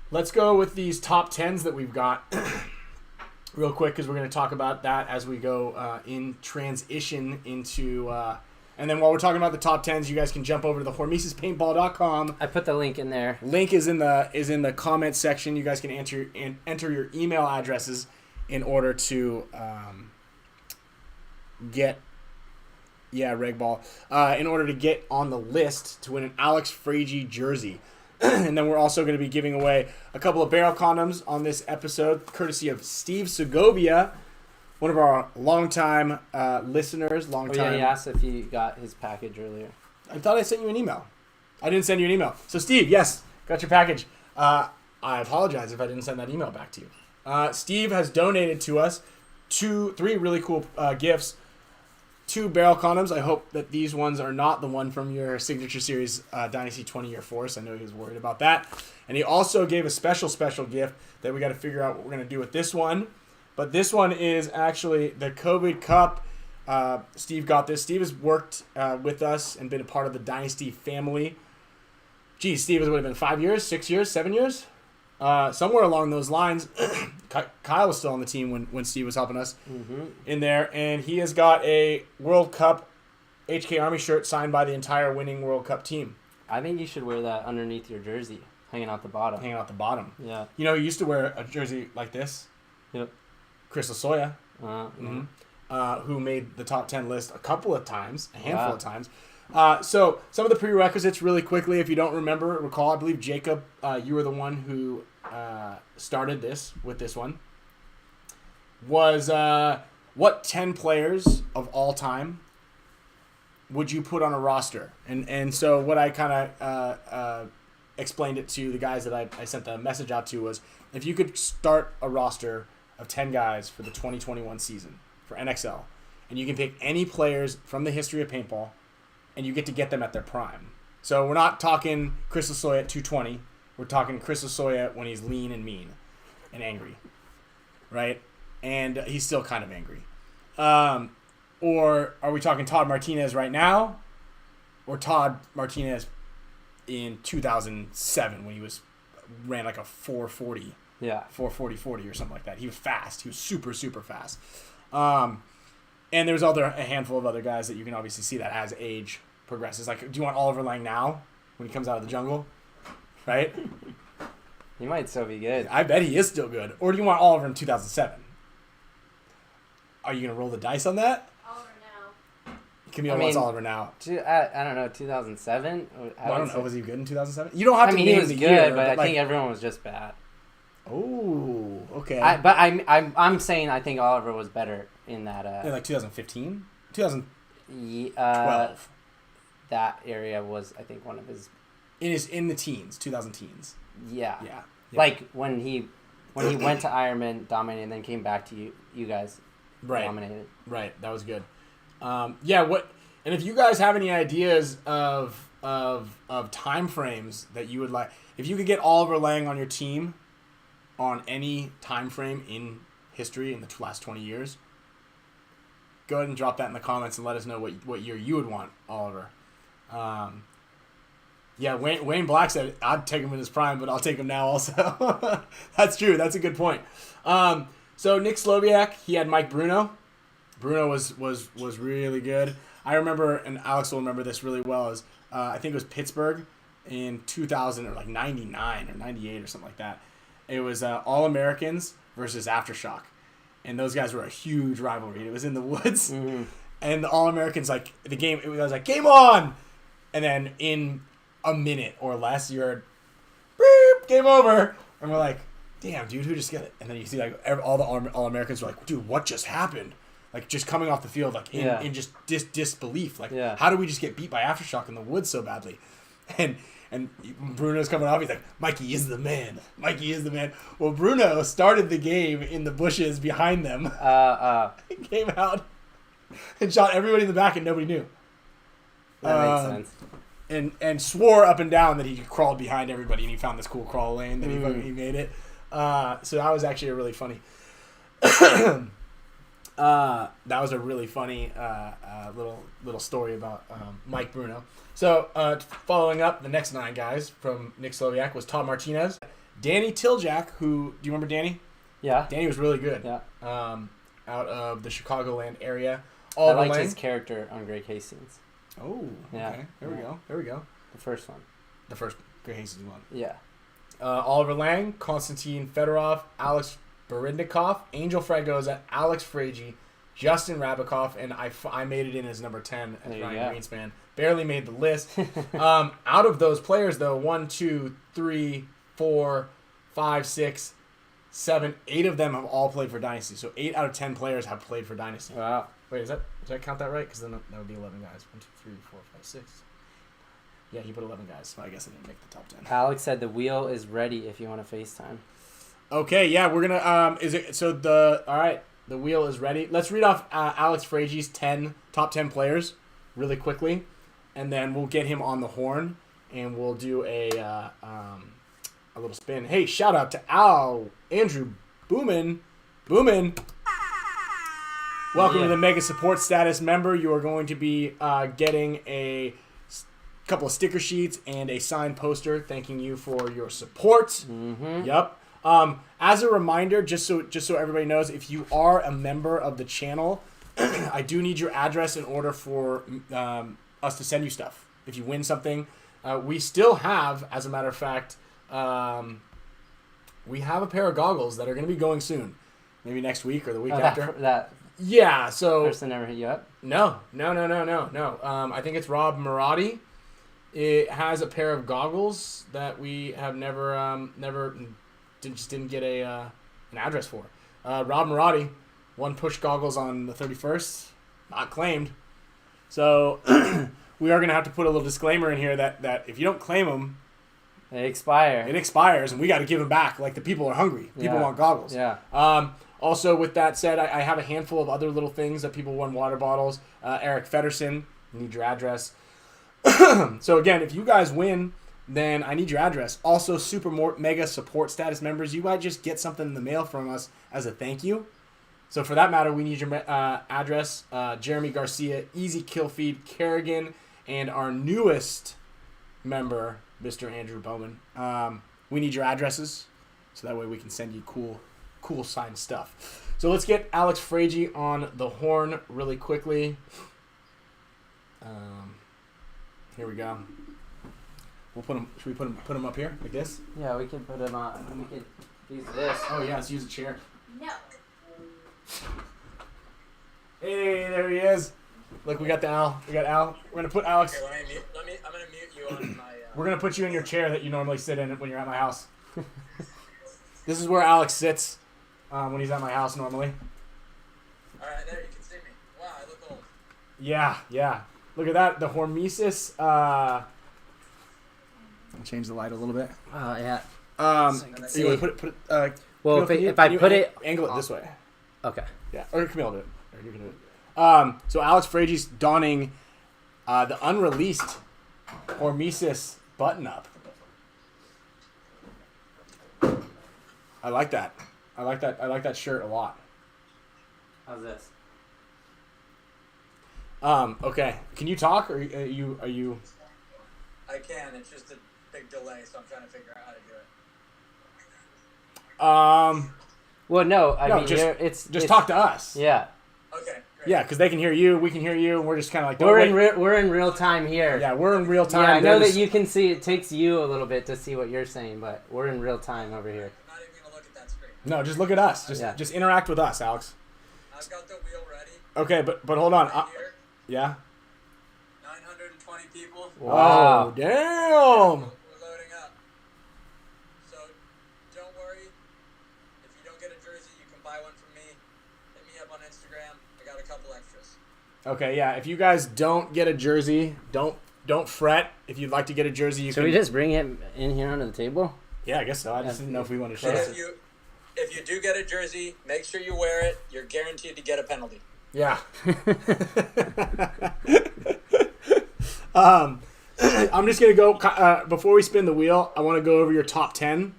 let's go with these top 10s that we've got real quick, because we're going to talk about that as we go in transition into. And then while we're talking about the top 10s, you guys can jump over to the HORMESISPaintball.com. I put the link in there. Link is in the comment section. You guys can enter your email addresses in order to get Regball in order to get on the list to win an ALEX FRAIGE jersey. And then we're also going to be giving away a couple of barrel condoms on this episode, courtesy of Steve Segovia, one of our longtime listeners. Yeah, he asked if you got his package earlier. I thought I sent you an email. I didn't send you an email. So, Steve, yes, got your package. I apologize if I didn't send that email back to you. Steve has donated to us three really cool gifts. 2 barrel condoms. I hope that these ones are not the one from your Signature Series Dynasty 20-year force. I know he was worried about that. And he also gave a special gift that we got to figure out what we're going to do with this one. But this one is actually the COVID Cup. Steve got this. Steve has worked with us and been a part of the Dynasty family. Geez, Steve, it would have been 5 years, 6 years, 7 years? Somewhere along those lines. Kyle was still on the team when Steve was helping us in there. And he has got a World Cup HK Army shirt signed by the entire winning World Cup team. I think you should wear that underneath your jersey, hanging out the bottom. Yeah. You know, he used to wear a jersey like this. Yep. Chris Lasoya, who made the top 10 list a couple of times, a handful of times. So some of the prerequisites really quickly, if you don't recall, I believe Jacob, you were the one who started this with this one, was what 10 players of all time would you put on a roster? And so what I kind of explained it to the guys that I sent the message out to was, if you could start a roster of 10 guys for the 2021 season for NXL, and you can pick any players from the history of paintball, and you get to get them at their prime. So we're not talking Chris Lasoya at 220. We're talking Chris Lasoya when he's lean and mean and angry, right? And he's still kind of angry. Or are we talking Todd Martinez right now, or Todd Martinez in 2007 when he ran like a 440? Yeah, 440 or something like that. He was fast. He was super, super fast. And there's a handful of other guys that you can obviously see that as age progresses. Like, do you want Oliver Lang now when he comes out of the jungle? Right? He might still be good. I bet he is still good. Or do you want Oliver in 2007? Are you going to roll the dice on that? Oliver now. Camille wants Oliver now. I don't know, 2007? I don't know. Was he good in 2007? You don't have to name he was the good, year. But I think everyone was just bad. Oh, okay. But I'm saying I think Oliver was better in that. In like 2015? 2012. That area was, I think, one of his... In the teens, 2000 teens. Yeah. Like when he went to Ironman, dominated, and then came back to you guys. Dominated. Right. That was good. And if you guys have any ideas of time frames that you would like, if you could get Oliver Lang on your team on any time frame in history in the last 20 years, go ahead and drop that in the comments and let us know what year you would want Oliver. Wayne Black said I'd take him in his prime, but I'll take him now also. That's true. That's a good point. So Nick Sloviak, he had Mike Bruno. Bruno was really good. I remember, and Alex will remember this really well, is I think it was Pittsburgh in 2000 or like 99 or 98 or something like that. It was All-Americans versus Aftershock. And those guys were a huge rivalry. It was in the woods. Mm-hmm. And the All-Americans, like, the game, it was like, game on! And then in a minute or less, you heard, game over. And we're like, damn, dude, who just got it? And then you see like all the All-Americans are like, dude, what just happened? Like just coming off the field, like in just disbelief. Like, how do we just get beat by Aftershock in the woods so badly? And Bruno's coming off. He's like, Mikey is the man. Mikey is the man. Well, Bruno started the game in the bushes behind them. Came out and shot everybody in the back, and nobody knew. That makes sense. And swore up and down that he crawled behind everybody, and he found this cool crawl lane that he made it. So that was actually a really funny. That was a really funny little story about Mike Bruno. So following up, the next 9 guys from Nick Sloviak was Todd Martinez, Danny Tiljak, who, do you remember Danny? Yeah. Danny was really good. Yeah. Out of the Chicagoland area. I liked his character on Greg Hastings. Oh, yeah. Okay. There we go. The first one. The first Greg Hastings one. Yeah. Oliver Lang, Konstantin Fedorov, Alex Berendikov, Angel Fragoza, Alex Fraige, Justin Rabikoff, and I made it in as number 10 as Ryan Greenspan. Barely made the list. Out of those players, though, 1, 2, 3, 4, 5, 6, 7, 8 of them have all played for Dynasty. So 8 out of 10 players have played for Dynasty. Wow. Wait, did I count that right? Because then that would be 11 guys. 1, 2, 3, 4, 5, 6. Yeah, he put 11 guys, so I guess I didn't make the top 10. Alex said the wheel is ready if you want to FaceTime. Okay, yeah, we're gonna all right, the wheel is ready. Let's read off Alex Fraige's top 10 players really quickly, and then we'll get him on the horn, and we'll do a little spin. Hey, shout out to Andrew Boomin. Welcome to the Mega Support Status member. You are going to be getting a couple of sticker sheets and a signed poster thanking you for your support. Mm-hmm. Yep. As a reminder, just so everybody knows, if you are a member of the channel, I do need your address in order for us to send you stuff. If you win something, we still have, as a matter of fact, we have a pair of goggles that are going to be going soon, maybe next week or the week after. Yeah. So person never hit you up? No. I think it's Rob Marati. It has a pair of goggles that we have just didn't get an address for. Rob Marati, one push goggles on the 31st, not claimed. So we are going to have to put a little disclaimer in here that if you don't claim them, they expire. It expires, and we got to give them back. Like, the people are hungry. People want goggles. Yeah. Also, with that said, I have a handful of other little things that people want. Water bottles. Eric Fedderson, need your address. So again, if you guys win, then I need your address. Also, mega support status members, you might just get something in the mail from us as a thank you. So for that matter, we need your address. Jeremy Garcia, Easy Kill Feed, Kerrigan, and our newest member, Mr. Andrew Bowman. We need your addresses, so that way we can send you cool signed stuff. So let's get Alex Fraige on the horn really quickly. Here we go. We'll put him. Should we put him up here like this? Yeah, we can put him on. We could use this. Oh yeah, let's use a chair. No. Hey, there he is. Look, we got Al. We're gonna put Alex. Okay, I'm gonna mute you on my. We're gonna put you in your chair that you normally sit in when you're at my house. This is where Alex sits when he's at my house normally. All right, there you can see me. Wow, I look old. Yeah. Look at that. The Hormesis. I'll change the light a little bit. Yeah. You want to put it? Well, Camille, if I put it, angle it this way. Okay. Yeah, or Camille do it. Or you can do it. So Alex Fraige's donning the unreleased Hormesis button-up. I like that. I like that shirt a lot. How's this? Okay. Can you talk, or are you? I can. It's just a big delay, so I'm trying to figure out how to do it. Well, no. I mean, just it's talk to us. Yeah. Okay. Great. Yeah, because they can hear you, we can hear you, and we're just kind of like we're in real time here. Yeah, we're in real time. Yeah, I know that you can see. It takes you a little bit to see what you're saying, but we're in real time over here. I'm not even gonna look at that screen. No, just look at us. Just interact with us, Alex. I've got the wheel ready. Okay, but hold on. Right here. Yeah. 920 people. Wow. Oh, damn. We're loading up. So Instagram. I got a couple extras. Okay, yeah. If you guys don't get a jersey, don't fret. If you'd like to get a jersey, you Should can. we just bring it in here onto the table? Yeah, I guess so. I just didn't know if we want to And share if it. you do get a jersey, make sure you wear it. You're guaranteed to get a penalty. Yeah. I'm just gonna go before we spin the wheel. I want to go over your top 10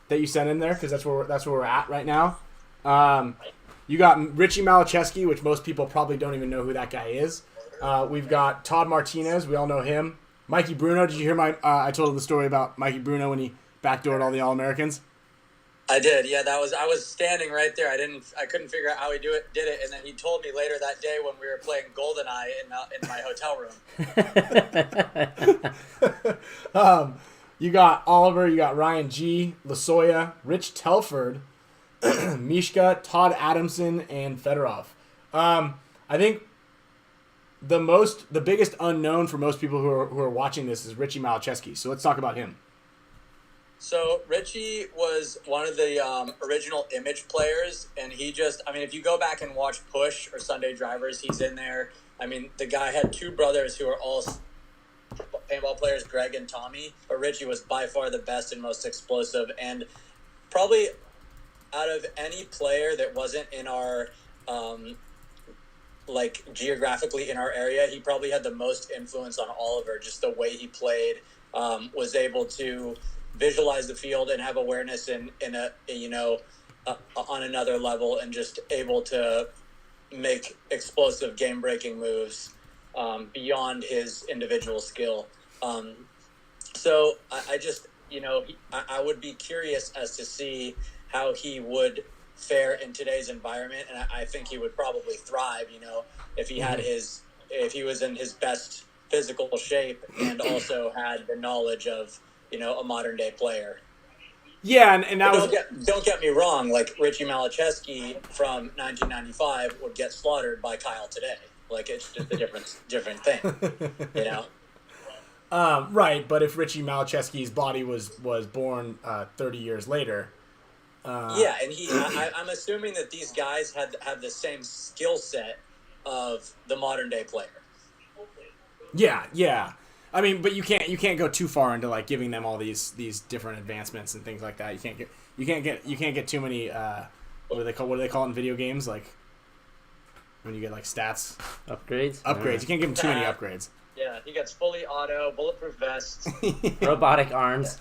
that you sent in there because that's where we're at right now. You got Richie Malacheski, which most people probably don't even know who that guy is. We've got Todd Martinez. We all know him. Mikey Bruno. Did you hear my? I told the story about Mikey Bruno when he backdoored all the All-Americans. I did. Yeah, I was standing right there. I couldn't figure out how he did it, and then he told me later that day when we were playing GoldenEye in my hotel room. You got Oliver. You got Ryan G. Lasoya, Rich Telford, Mishka, Todd Adamson, and Fedorov. I think the biggest unknown for most people who are watching this is Richie Malacheski. So let's talk about him. So Richie was one of the original Image players, and if you go back and watch Push or Sunday Drivers, he's in there. I mean, the guy had two brothers who are all paintball players, Greg and Tommy, but Richie was by far the best and most explosive, and probably out of any player that wasn't in our geographically in our area, he probably had the most influence on Oliver. Just the way he played, was able to visualize the field and have awareness on another level, and just able to make explosive game-breaking moves beyond his individual skill. So I would be curious as to see how he would fare in today's environment, and I think he would probably thrive, if he had if he was in his best physical shape and also had the knowledge of a modern day player. Yeah, and that don't get me wrong. Like Richie Malacheski from 1995 would get slaughtered by Kyle today. Like it's just a different thing, Right, but if Richie Malacheski's body was born 30 years later. Yeah, and I'm assuming that these guys have the same skill set of the modern day player. Yeah. I mean, but you can't go too far into like giving them all these different advancements and things like that. You can't get too many what do they call it in video games, like when you get like stats Upgrades. You can't give them too many upgrades. Yeah, he gets fully auto, bulletproof vest, Robotic arms.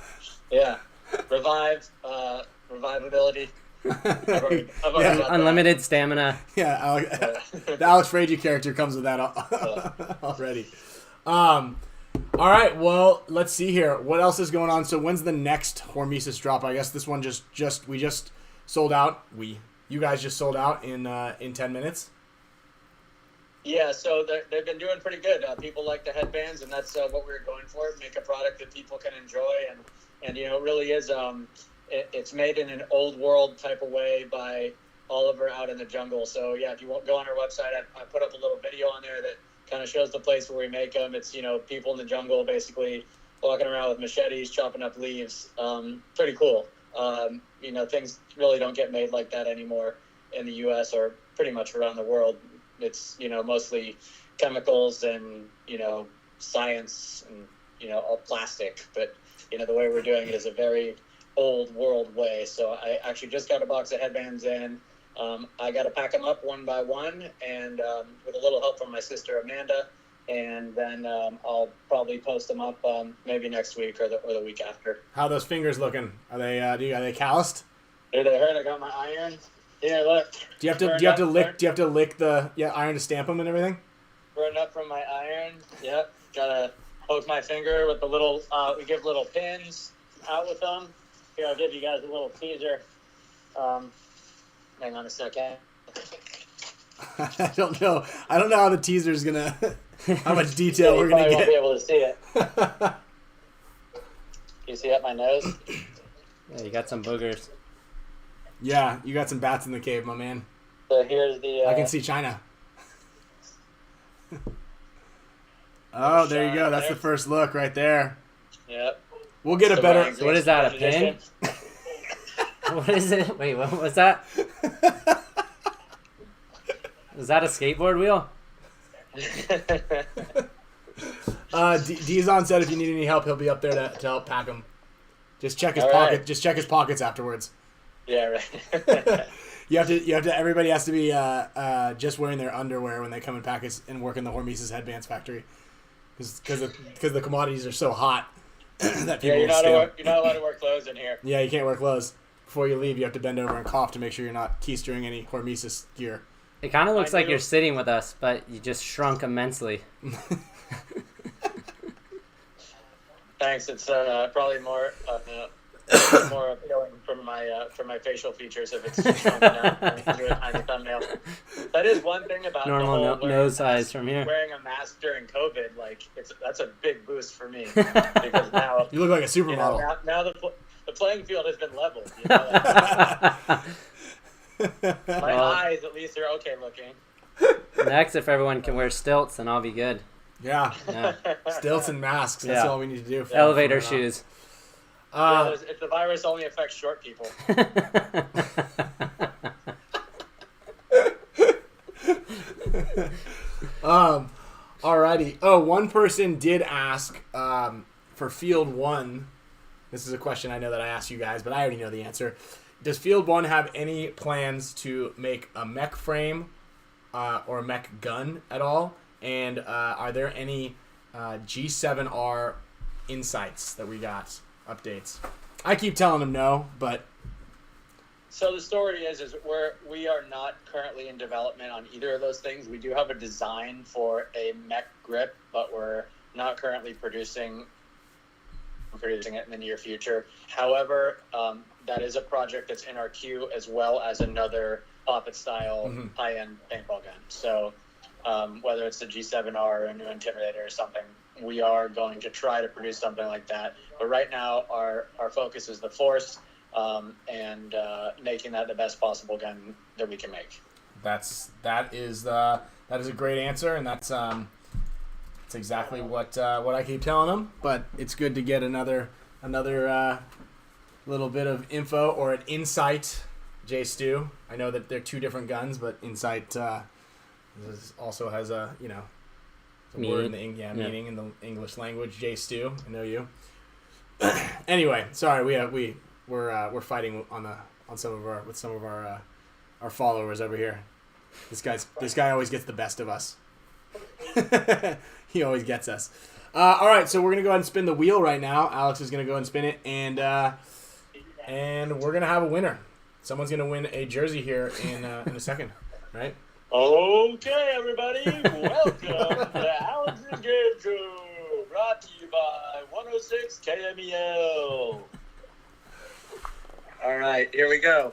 yeah, revivability. I've already got Unlimited stamina. Yeah, the Alex Fraigie character comes with that already. All right, well, let's see here. What else is going on? So when's the next Hormesis drop? I guess this one we just sold out. You guys just sold out in 10 minutes. Yeah, so they've been doing pretty good. People like the headbands, and that's what we were going for. Make a product that people can enjoy, and it really is. It's made in an old world type of way by Oliver out in the jungle. So yeah, if you won't go on our website, I put up a little video on there that kind of shows the place where we make them. It's people in the jungle basically walking around with machetes, chopping up leaves. Pretty cool. Things really don't get made like that anymore in the U.S. or pretty much around the world. It's mostly chemicals and science and all plastic. But the way we're doing it is a very old world way. So I actually just got a box of headbands in. I got to pack them up one by one, and with a little help from my sister Amanda, and then I'll probably post them up maybe next week or the week after. How are those fingers looking? Are they calloused? Dude, they hurt. I got my iron. Yeah, look. Do you have to lick the iron to stamp them and everything? Burn up from my iron. Yep. Gotta poke my finger with the little. We give little pins out with them. Here, I'll give you guys a little teaser. Hang on a second. I don't know how the teaser's gonna. How much detail we're gonna get. get. Won't be able to see it. You see up my nose? Yeah, you got some boogers. Yeah, you got some bats in the cave, my man. So here's the. I can see China. Oh, there you go. That's the first look right there. Yep. We'll get a better. So what is that? A pin? What is it? Wait, what was that? Is that a skateboard wheel? Dizon said if you need any help, he'll be up there to help pack them. Just check his All pocket. right. Just check his pockets afterwards. Yeah, right. You have to. Everybody has to be just wearing their underwear when they come and pack us and work in the HORMESIS Headbands factory, because the commodities are so hot that people. Yeah, you're not stay- allowed to wear clothes in here. Yeah, you can't wear clothes. Before you leave, you have to bend over and cough to make sure you're not keystering any HORMESIS gear. It kind of looks I like knew- you're sitting with us, but you just shrunk immensely. Thanks. It's probably more appealing from my facial features if it's shrunk down into a tiny thumbnail. That is one thing about Normal the whole nose size from here. wearing a mask during COVID. Like that's a big boost for me because now You look like a supermodel. now the playing field has been leveled. You know, my eyes at least are okay looking. Next, if everyone can wear stilts, then I'll be good. Yeah, Yeah. stilts and masks. That's Yeah. all we need to do. Elevator from now on. shoes. If the virus only affects short people. Alrighty. Oh, one person did ask for Field 1. This is a question I know that I asked you guys, but I already know the answer. Does Field 1 have any plans to make a mech frame or a mech gun at all? And are there any G7R insights that we got, updates? I keep telling them no, but... So the story is we are not currently in development on either of those things. We do have a design for a mech grip, but we're not currently producing it in the near future. However, that is a project that's in our queue, as well as another Poppet style high-end paintball gun. So whether it's the G7R or a new Intimidator or something, we are going to try to produce something like that. But right now, our focus is the Force. And making that the best possible gun that we can make. that is a great answer, and that's exactly what I keep telling them. But it's good to get another little bit of info or an insight. Jay Stu, I know that they're two different guns, but insight also has a a word in the meaning in the English language. Jay Stu, I know you. Anyway, sorry, we're fighting with some of our followers over here. This guy always gets the best of us. He always gets us. All right, so we're gonna go ahead and spin the wheel right now. Alex is gonna go ahead and spin it, and we're gonna have a winner. Someone's gonna win a jersey here in a second, right? Okay, everybody, welcome to Alex's Game Show, brought to you by 106 KMEL. All right, here we go.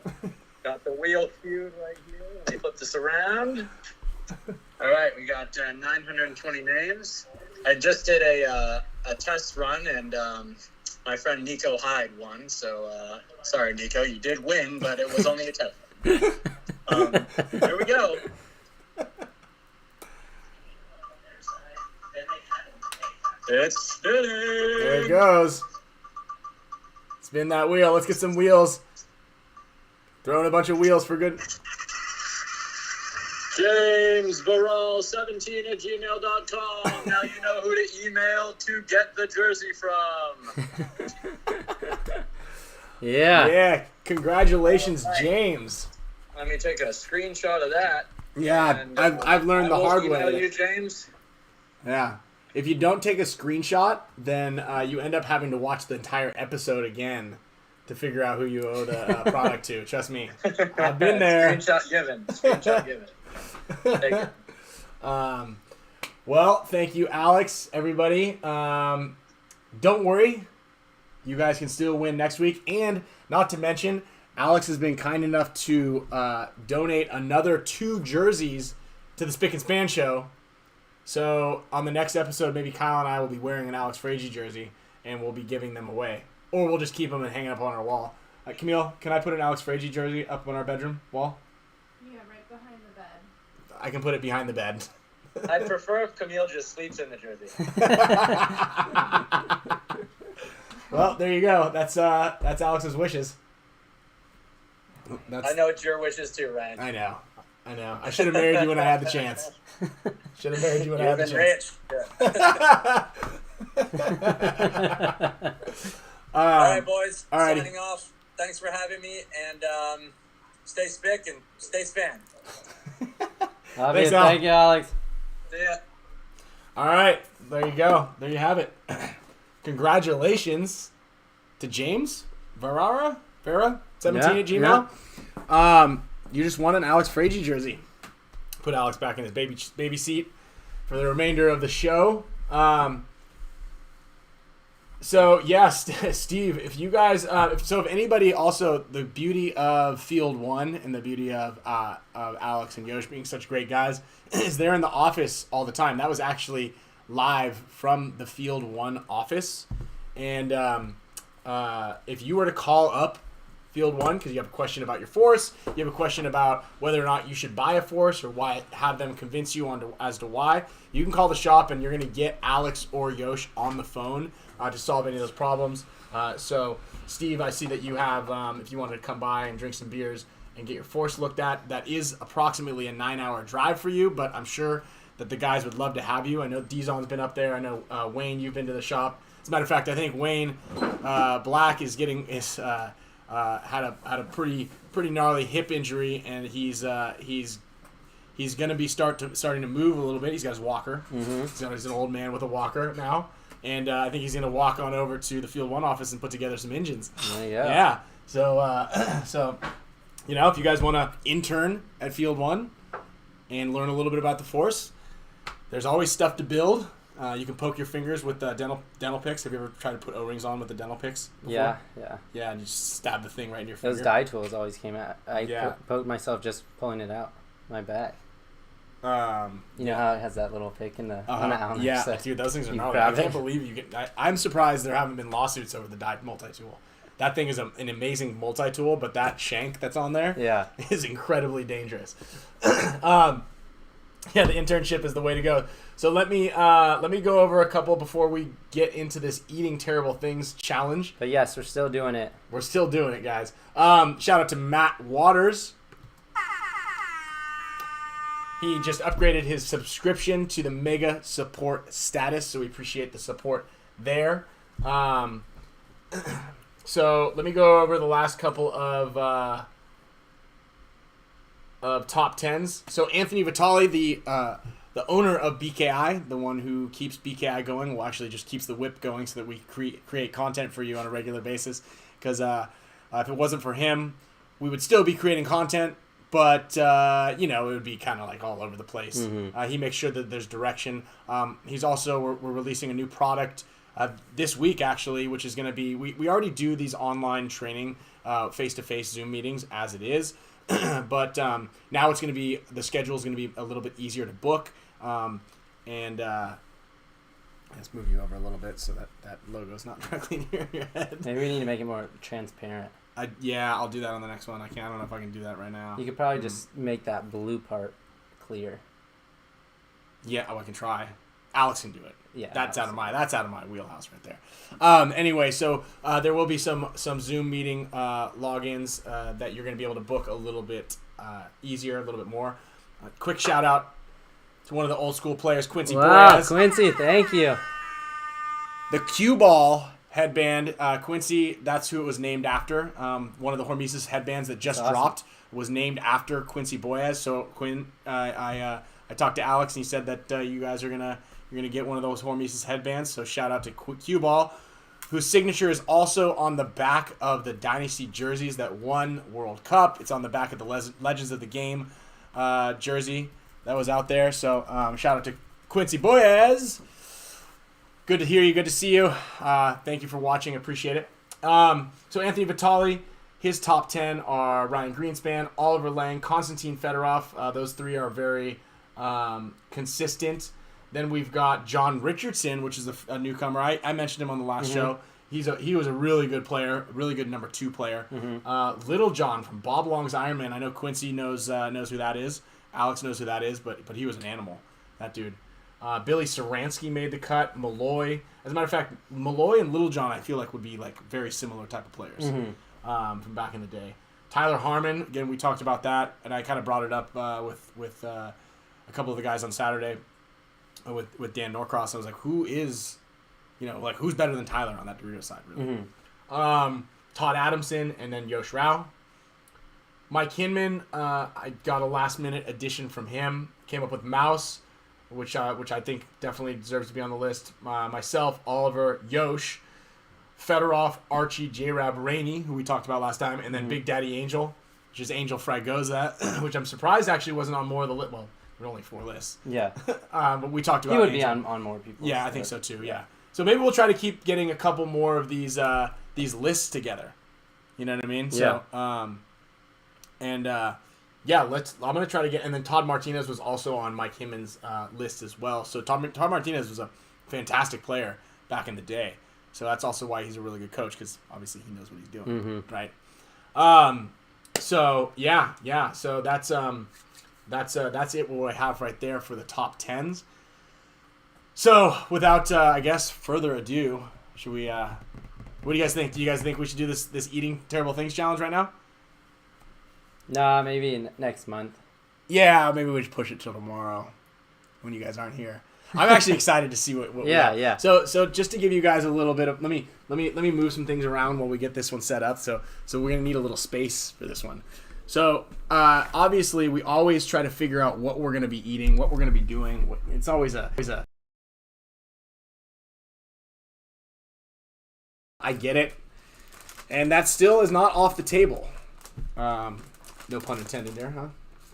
Got the wheel cued right here. Let me flip this around. All right, we got 920 names. I just did a test run, and my friend Nico Hyde won. So sorry, Nico, you did win, but it was only a test. Here we go. It's spinning. There it goes. Spin that wheel. Let's get some wheels. Throwing a bunch of wheels for good. James Barral17 at gmail.com. Now you know who to email to get the jersey from. Yeah. Yeah, congratulations, James. Let me take a screenshot of that. Yeah, And, I've learned the hard email way. you, James. Yeah. If you don't take a screenshot, then you end up having to watch the entire episode again to figure out who you owe the product to. Trust me. I've been there. Screenshot given. Screenshot given. Take it. Well, thank you, Alex, everybody. Don't worry. You guys can still win next week. And not to mention, Alex has been kind enough to donate another 2 jerseys to the Spick and Span Show. So on the next episode, maybe Kyle and I will be wearing an ALEX FRAIGE jersey, and we'll be giving them away. Or we'll just keep them and hang up on our wall. Camille, can I put an ALEX FRAIGE jersey up on our bedroom wall? Yeah, right behind the bed. I can put it behind the bed. I'd prefer if Camille just sleeps in the jersey. Well, there you go. That's Alex's wishes. I know it's your wishes too, Ryan. I know. I know. I should have married you when I had the chance. Should have married you when I You've had the been chance. rich. All right, boys. Alrighty. Signing off. Thanks for having me, and stay spick and stay span. Love Thanks, you. Al. Thank you, Alex. See ya. All right. There you go. There you have it. Congratulations to James Vera 17 at Gmail. You just won an Alex Fraige jersey. Put Alex back in his baby seat for the remainder of the show. So yes, Steve, if you guys, if anybody also, the beauty of Field 1 and the beauty of Alex and Yosh being such great guys is they're in the office all the time. That was actually live from the Field 1 office. And if you were to call up Field 1 because you have a question about your force, you have a question about whether or not you should buy a force or have them convince you as to why, you can call the shop and you're going to get Alex or Yosh on the phone to solve any of those problems. So, Steve, I see that you have, if you wanted to come by and drink some beers and get your force looked at, that is approximately a 9-hour drive for you, but I'm sure that the guys would love to have you. I know Dizon's been up there. I know, Wayne, you've been to the shop. As a matter of fact, I think Wayne Black is getting had a pretty gnarly hip injury, and he's going to be starting to move a little bit. He's got his walker. Mm-hmm. He's an old man with a walker now, and I think he's going to walk on over to the Field 1 office and put together some engines. Yeah. So if you guys want to intern at Field 1 and learn a little bit about the force, there's always stuff to build. You can poke your fingers with dental picks. Have you ever tried to put O-rings on with the dental picks before? Yeah. Yeah, and you just stab the thing right in your finger. Those dye tools always came out. I poked myself just pulling it out my back. You know how it has that little pick on the Allen? Yeah, So dude, those things are you gnarly. I grab can't it. believe you can. I'm surprised there haven't been lawsuits over the dyed multi-tool. That thing is an amazing multi-tool, but that shank that's on there is incredibly dangerous. Yeah, the internship is the way to go. So let me go over a couple before we get into this eating terrible things challenge. But yes, we're still doing it. We're still doing it, guys. Shout out to Matt Waters. He just upgraded his subscription to the Mega Support status, so we appreciate the support there. So let me go over the last couple of top tens. So Anthony Vitale, the owner of BKI, the one who keeps BKI going, well, actually just keeps the whip going so that we create content for you on a regular basis. Because if it wasn't for him, we would still be creating content, but it would be kind of like all over the place. Mm-hmm. He makes sure that there's direction. He's also we're releasing a new product this week actually, which is going to be we already do these online training face-to-face Zoom meetings as it is. But now it's going to be, the schedule is going to be a little bit easier to book. Let's move you over a little bit so that logo is not directly near your head. Maybe we need to make it more transparent. I'll do that on the next one. I don't know if I can do that right now. You could probably just make that blue part clear. I can try. Alex can do it. Yeah, that's out of my wheelhouse right there. Anyway, so there will be some Zoom meeting logins that you're going to be able to book a little bit easier, a little bit more. Quick shout out to one of the old school players, Quincy Boyaz. Quincy, thank you. The cue ball headband, Quincy, that's who it was named after. One of the HORMESIS headbands that just dropped was named after Quincy Boyaz. So Quinn, I talked to Alex and he said that you guys are gonna get one of those HORMESIS headbands. So shout out to Cue Ball, whose signature is also on the back of the Dynasty jerseys that won World Cup. It's on the back of the Legends of the Game jersey that was out there. So shout out to Quincy Boyaz. Good to hear you. Good to see you. Thank you for watching. Appreciate it. So Anthony Vitale, his top 10 are Ryan Greenspan, Oliver Lang, Konstantin Fedorov. Those three are very consistent. Then we've got John Richardson, which is a newcomer. I mentioned him on the last show. He was a really good player, a really good number 2 player. Mm-hmm. Little John from Bob Long's Ironman. I know Quincy knows who that is. Alex knows who that is, but he was an animal, that dude. Billy Saransky made the cut. Malloy. As a matter of fact, Malloy and Little John I feel like would be like very similar type of players from back in the day. Tyler Harmon, again, we talked about that, and I kind of brought it up with a couple of the guys on Saturday with Dan Norcross. I was like, who's better than Tyler on that Dorito side, really? Todd Adamson, and then Yosh Rao. Mike Hinman, I got a last-minute addition from him. Came up with Mouse, which I think definitely deserves to be on the list. Myself, Oliver, Yosh, Fedorov, Archie, J-Rab, Rainey, who we talked about last time, and then Big Daddy Angel, which is Angel Fragoza, which I'm surprised actually wasn't on more of the list. Well, there were only 4 lists. Yeah. But we talked about He would Angel. be on more people. Yeah, I think so too. Yeah. So maybe we'll try to keep getting a couple more of these lists together. You know what I mean? Yeah. So, I'm gonna try to get. And then Todd Martinez was also on Mike Hinman's list as well. So Todd Martinez was a fantastic player back in the day. So that's also why he's a really good coach, because obviously he knows what he's doing, right? So yeah. So that's it. What I have right there for the top 10s. So without I guess further ado, should we? What do you guys think? Do you guys think we should do this eating terrible things challenge right now? Nah, maybe next month. Yeah, maybe we should push it till tomorrow when you guys aren't here. I'm actually excited to see what Yeah, we yeah. So just to give you guys a little bit of let me move some things around while we get this one set up. So we're gonna need a little space for this one. So obviously we always try to figure out what we're gonna be eating, what we're gonna be doing. It's always a I get it, and that still is not off the table. No pun intended there,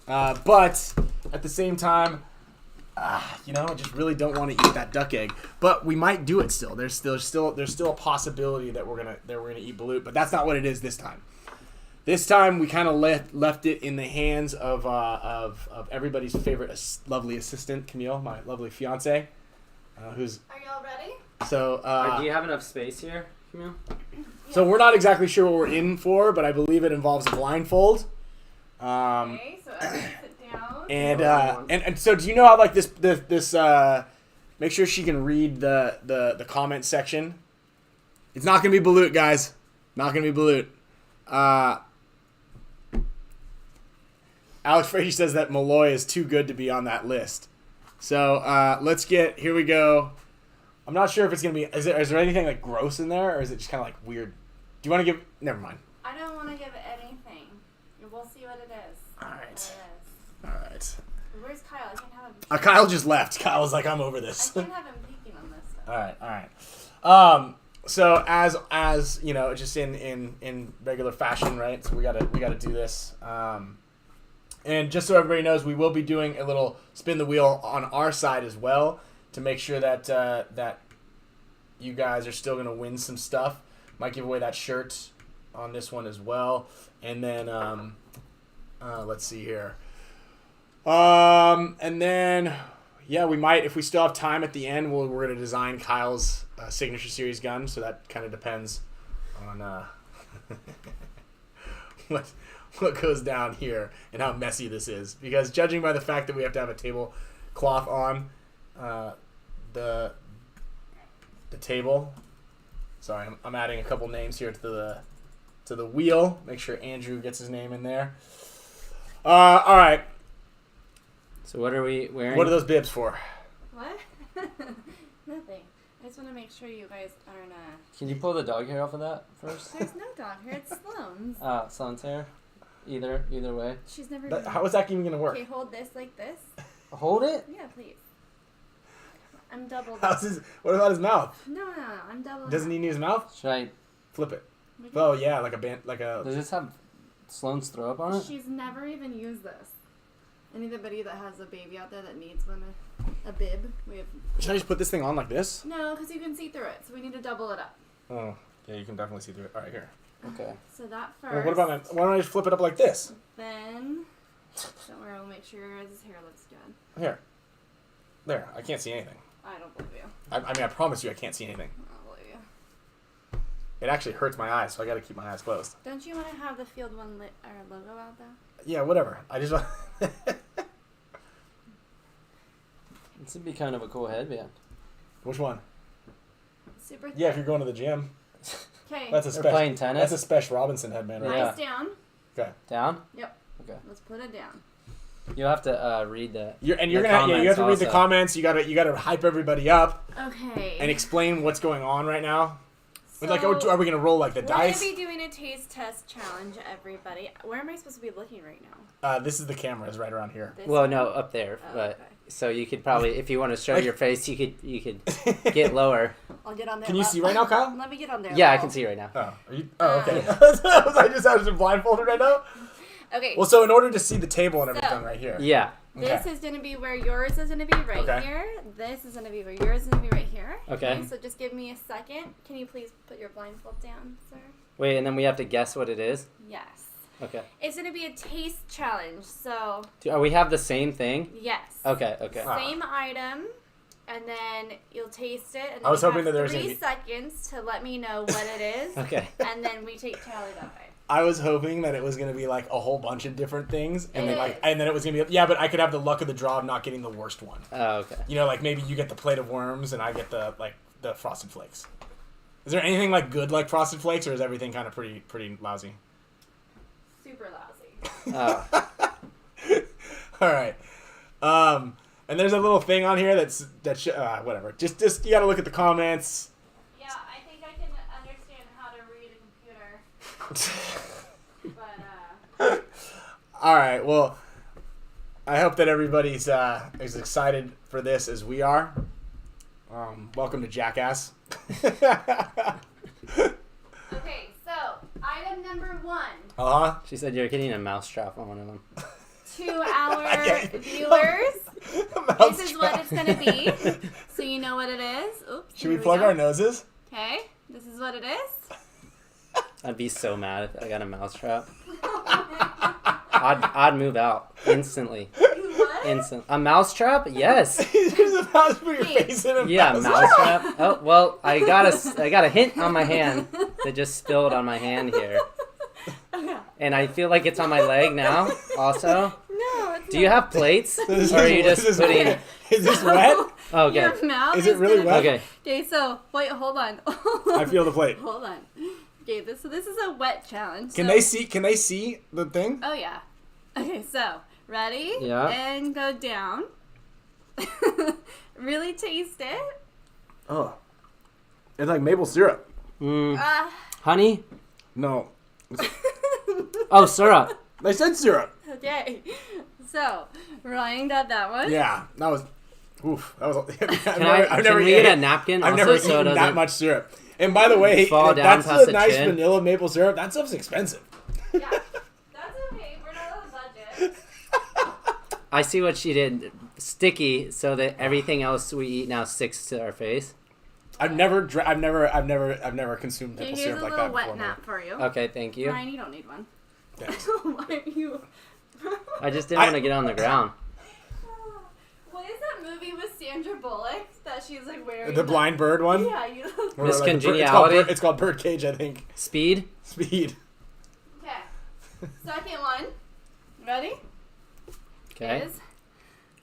huh? But at the same time, I just really don't want to eat that duck egg. But we might do it still. There's still a possibility that we're gonna eat balut, but that's not what it is this time. This time we kind of left it in the hands of everybody's favorite lovely assistant, Camille, my lovely fiance, who's. Are y'all ready? So. Do you have enough space here, Camille? So we're not exactly sure what we're in for, but I believe it involves a blindfold. Okay, so everyone sit down. And so do you know how like this make sure she can read the comment section. It's not gonna be balut, guys. Not gonna be balut. Alex Fraige says that Malloy is too good to be on that list. So here we go. I'm not sure if it's gonna be. Is there anything like gross in there, or is it just kind of like weird? Do you want to give? Never mind. I don't want to give it anything. We'll see what it is. All right. What it is. All right. Where's Kyle? I can't have him. Kyle just left. Kyle was like, I'm over this. I can't have him peeking on this stuff. All right. So as you know, just in regular fashion, right? So we gotta do this. And just so everybody knows, we will be doing a little spin the wheel on our side as well to make sure that that you guys are still gonna win some stuff. Might give away that shirt on this one as well, and then let's see here. And then we might, if we still have time at the end, we're gonna design Kyle's signature series gun. So that kind of depends on what goes down here and how messy this is. Because judging by the fact that we have to have a tablecloth on the table. Sorry, I'm adding a couple names here to the wheel. Make sure Andrew gets his name in there. All right. So what are we wearing? What are those bibs for? What? Nothing. I just want to make sure you guys aren't. Can you pull the dog hair off of that first? There's no dog here. It's Sloan's. Sloan's hair. Either way. She's never. How is that even gonna work? Okay, hold this like this. Hold it. Yeah, please. I'm doubled. What about his mouth? No, I'm doubled. Doesn't he need his mouth? Should I? Flip it. Oh yeah, like a band, like a. Does this have Sloan's throw up on it? She's never even used this. Anybody that has a baby out there that needs one, a bib, we have. Should I just put this thing on like this? No, because you can see through it, so we need to double it up. Oh, yeah, you can definitely see through it. All right, here. Okay. So that first. Well, what about why don't I just flip it up like this? Then, don't worry, we'll make sure your guys' hair looks good. Here. There, I can't see anything. I don't believe you. I mean, I promise you I can't see anything. I don't believe you. It actually hurts my eyes, so I gotta keep my eyes closed. Don't you want to have the Field One logo out there? Yeah, whatever. I just want... This would be kind of a cool headband. Which one? Super. Yeah, if you're going to the gym. Okay. That's a They're playing tennis. That's a Spesh Robinson headband, right? Eyes down. Okay. Down? Yep. Okay. Let's put it down. You'll have to read the. You're the gonna you have to read the also. comments. You gotta hype everybody up Okay. and explain what's going on right now. So, Like, are we gonna roll like the we're dice? gonna be doing a taste test challenge, everybody. Where am I supposed to be looking right now? This is the cameras right around here. This Well, one? no, up there. Oh, But okay. so you could probably, if you want to show Like- your face, you could get lower. I'll get on there. Can you see right now, Kyle? Let me get on there. Yeah, I Well, can see right now. Oh, okay. I just have some blindfolded right now. Okay. Well, so in order to see the table and everything So- right here. Yeah. This Okay. is going to be where yours is going to be right Okay. here. This is going to be where yours is going to be right here. Okay. So just give me a second. Can you please put your blindfold down, sir? Wait, and then we have to guess what it is. Yes. Okay. It's going to be a taste challenge. So, We have the same thing. yes. Okay. Okay. Ah. Same item, and then you'll taste it. And then I was you hoping have that there was 3 gonna be- seconds to let me know what it is. Okay. And then we take tally that way. I was hoping that it was gonna be like a whole bunch of different things, and It then is. and then it was gonna be but I could have the luck of the draw of not getting the worst one. Oh, okay. You know, like maybe you get the plate of worms and I get the Frosted Flakes. Is there anything like good like Frosted Flakes, or is everything kind of pretty lousy? Super lousy. Oh. All right. And there's a little thing on here whatever. Just you gotta look at the comments. Yeah, I think I can understand how to read a computer. But, All right. Well, I hope that everybody's as excited for this as we are. Welcome to Jackass. okay, so item number 1 She said you're getting a mousetrap on one of them. to our Yeah. viewers. This is what it's gonna be, so you know what it is. Oops. Should we plug our noses? Okay, this is what it is. I'd be so mad if I got a mousetrap. I'd move out instantly. What? A mousetrap? Yes. There's a mouse put your Hey. face in a Yeah, mouse. mousetrap. Oh well, I got a hint on my hand that just spilled on my hand here, and I feel like it's on my leg now. Also, No, it's do you have plates, This or are is- you this just is putting? wet. Is this wet? Oh, okay. Your mouth Is it really gonna- wet? Okay. Okay, so wait, hold on. I feel the plate. Hold on. Okay, this is a wet challenge. Can so- they see the thing? Oh yeah. Okay, so ready? Yeah. And go down. Really taste it. Oh. It's like maple syrup. Honey? No. Oh, syrup. They said syrup. Okay. So Ryan got that one. Yeah. That was oof. That was Can we get a napkin? I've also, never so it eaten that doesn't- much syrup. And by the way, Fall down that's past the the nice chin. vanilla maple syrup. That stuff's expensive. Yeah. That's okay. We're not on a budget. I see what she did. Sticky, so that everything else we eat now sticks to our face. I've never consumed Okay, maple here's syrup a like little that wet before. nap for you. Okay, thank you. Ryan, you don't need one. Thanks. Why are you? I just didn't want to get on the ground. What is that movie with Sandra Bullock that she's like wearing? The blind bird one. Yeah, you. Or Miss like Congeniality? It's called Birdcage, I think. Speed. Speed. Okay. Second one. Ready? Okay. Is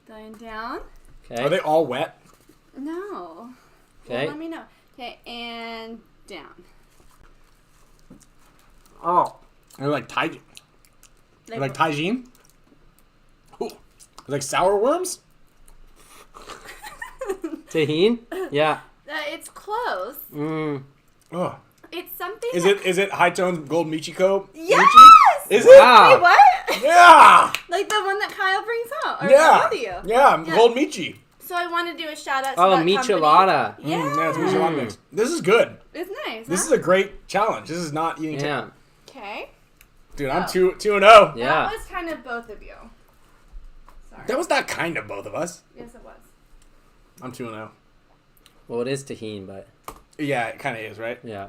going down. Are Okay. they all wet? No. Okay. Well, let me know. Okay, and down. Oh. They're like Thai. Like, Like Taijin? Ooh. Like sour worms? Tahini? Yeah. it's close. Oh. It's something. Is it High Tone Gold Michiko? Yes. Is it? Wow. Wait, what? Yeah. Like the one that Kyle brings out. Or Yeah. both of you. Yeah. Yeah. Gold Michi. So I want to do a shout out to Oh, that michelada. company. Yeah. Yeah, it's Michelada mix. This is good. It's nice. This huh? is a great challenge. This is not eating. Yeah. Okay. Dude, I'm Oh. 2-0. Yeah. That was kind of both of you. Sorry. That was not kind of both of us. Yes, it was. I'm 2-0. Well, it is tahini, but Yeah, it kind of is, right? yeah.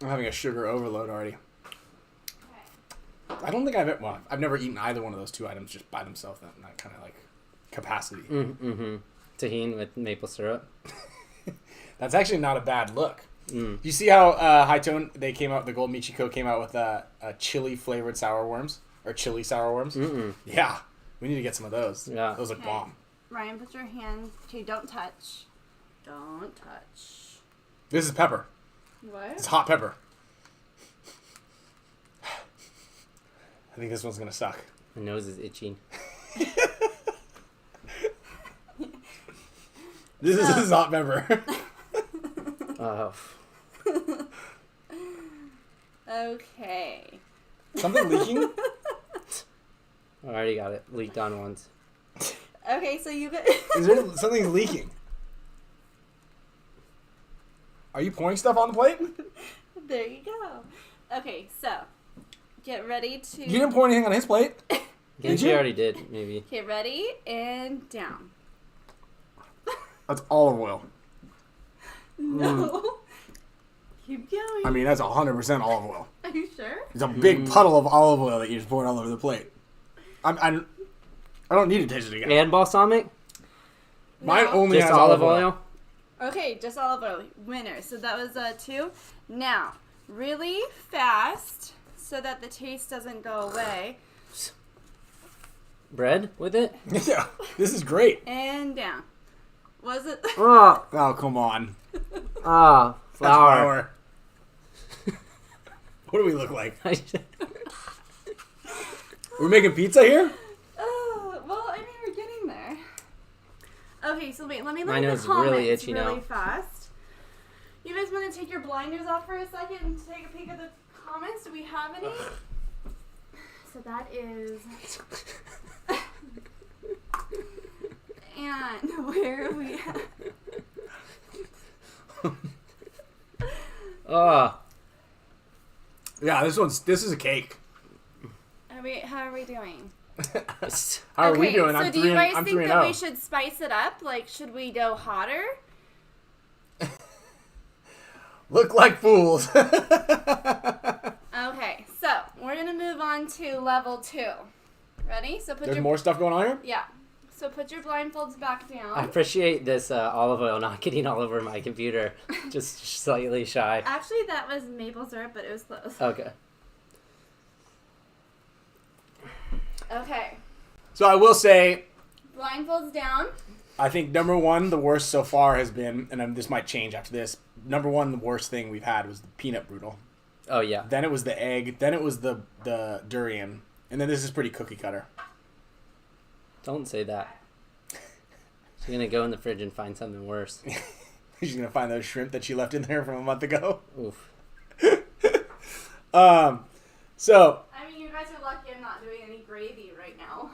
I'm having a sugar overload already. Okay. I don't think I've never eaten either one of those two items just by themselves in that kind of like capacity. Mm-hmm. Tahini with maple syrup. That's actually not a bad look. Mm. Do you see how High Tone, the Gold Michiko came out with chili flavored sour worms? Or chili sour worms? Mm-mm. Yeah. We need to get some of those. Yeah. Those look Okay. bomb. Ryan, put your hand. Okay, don't touch. Don't touch. This is pepper. What? It's hot pepper. I think this one's gonna suck. My nose is itching. This is hot pepper. Oh. Okay. Something leaking? I already got it leaked on once. Okay, so you got. Is there something leaking? Are you pouring stuff on the plate? There you go. Okay, so get ready to. You didn't pour anything on his plate? Did you? you already did, maybe. Get ready and down. That's olive oil. No. Keep going. I mean, that's 100% olive oil. Are you sure? It's a big puddle of olive oil that you just poured all over the plate. I don't need to taste it again. And balsamic? Mine No. only Just has olive oil? Okay, just olive oil. Winner. So that was 2. Now, really fast so that the taste doesn't go away. Bread with it? Yeah, this is great. And down. Was it? Oh, Oh, come on. ah, That's flour. What do we look like? We're making pizza here? Well, I mean, we're getting there. Okay, so wait, let me My look at nose the is comments really itchy really now. fast. You guys want to take your blinders off for a second and take a peek at the comments? Do we have any? So that is... And where are we at? Oh, Yeah, this is a cake. How are we doing? How are we doing? So I'm do 3 you guys I'm think 3 and that 0. we should spice it up? Like, should we go hotter? Look like fools. Okay, so we're gonna move on to level 2. Ready? So put There's your more stuff going on here? yeah. So put your blindfolds back down. I appreciate this olive oil not getting all over my computer. Just slightly shy. Actually, that was maple syrup, but it was close. Okay. Okay, So I will say, blindfolds down. I think number 1, the worst so far has been, and this might change after this, number 1, the worst thing we've had was the peanut brittle. Oh, yeah. Then it was the egg. Then it was the durian. And then this is pretty cookie cutter. Don't say that. She's going to go in the fridge and find something worse. She's going to find those shrimp that she left in there from a month ago. Oof. So, I mean, you guys are lucky I'm not doing any gravy right now.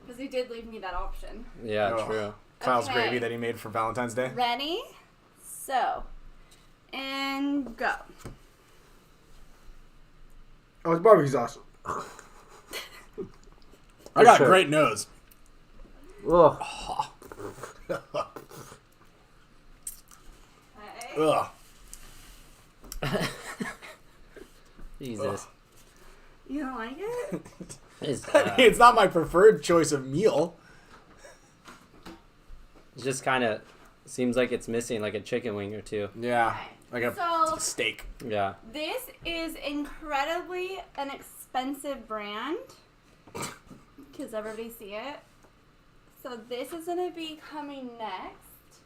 Because he did leave me that option. Yeah, Oh. true. Kyle's Okay. gravy that he made for Valentine's Day. Ready? So, and go. Oh, it's barbecue sauce. I got sure. a great nose. Ugh. Okay. Ugh. Jesus. You don't like it? It's, I mean, it's not my preferred choice of meal. it just kind of seems like it's missing like a chicken wing or two. Yeah, Okay. like a So- steak. Yeah. This is incredibly an expensive brand. Because everybody see it. So this is going to be coming next.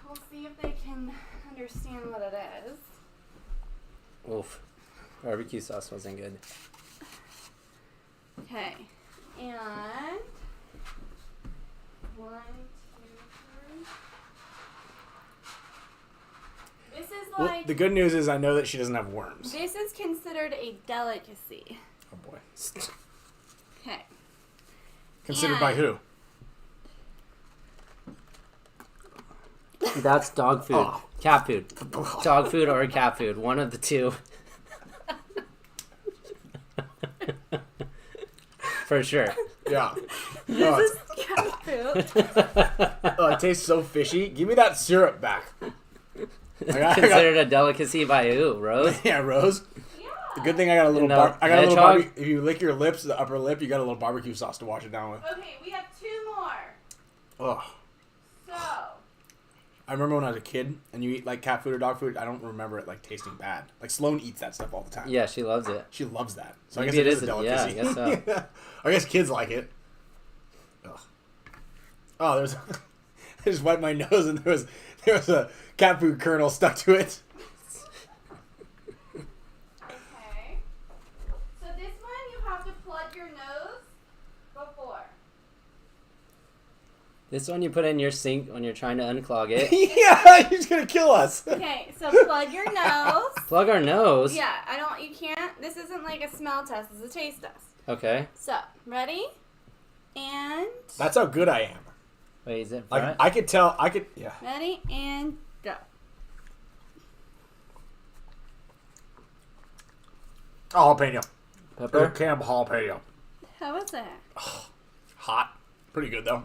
We'll see if they can understand what it is. Oof. Barbecue sauce wasn't good. Okay. And 1, 2, 3. This is Well, like the good news is I know that she doesn't have worms. this is considered a delicacy. Oh boy. Okay. Considered by who? That's dog food. Oh. Cat food. Dog food or cat food. One of the two. For sure. Yeah. This is cat food. Oh, it tastes so fishy. Give me that syrup back. Considered a delicacy by who? Rose? Yeah, Rose. Yeah. The good thing I got a little. No, I got a little. hedgehog? If you lick your lips, the upper lip, you got a little barbecue sauce to wash it down with. Okay, we have 2 more. Ugh. So, I remember when I was a kid and you eat like cat food or dog food. I don't remember it like tasting bad. Like Sloane eats that stuff all the time. Yeah, she loves it. She loves that. So Maybe I guess it it is is a a- yeah, delicacy. I guess so. I guess kids like it. Ugh. Oh, there's. I just wiped my nose and there was a cat food kernel stuck to it. okay. This one you put in your sink when you're trying to unclog it. Yeah, he's gonna kill us. Okay, so plug your nose. Plug our nose. Yeah, you can't, this isn't like a smell test, it's a taste test. Okay. So, ready? And... That's how good I am. Wait, is it Like front? I could tell. Yeah. Ready? And go. Jalapeno. Pepper? Can of jalapeno. How was it? Hot. Pretty good though.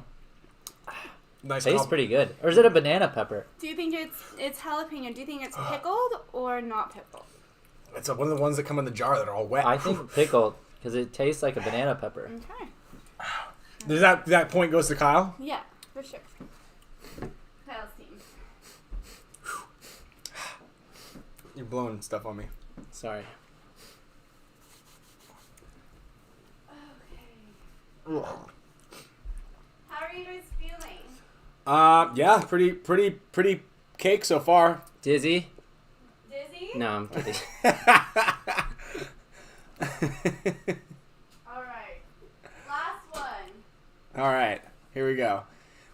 Nice. Tastes pretty good. Or is it a banana pepper? Do you think it's jalapeno? Do you think it's pickled or not pickled? It's one of the ones that come in the jar that are all wet. I think pickled because it tastes like a banana pepper. Okay. Does that point goes to Kyle? Yeah, for sure. Kyle's team. You're blowing stuff on me. Sorry. Okay. How are you guys feeling? Yeah, pretty cake so far. Dizzy? Dizzy? No, I'm kidding. Alright. Last one. All right, here we go.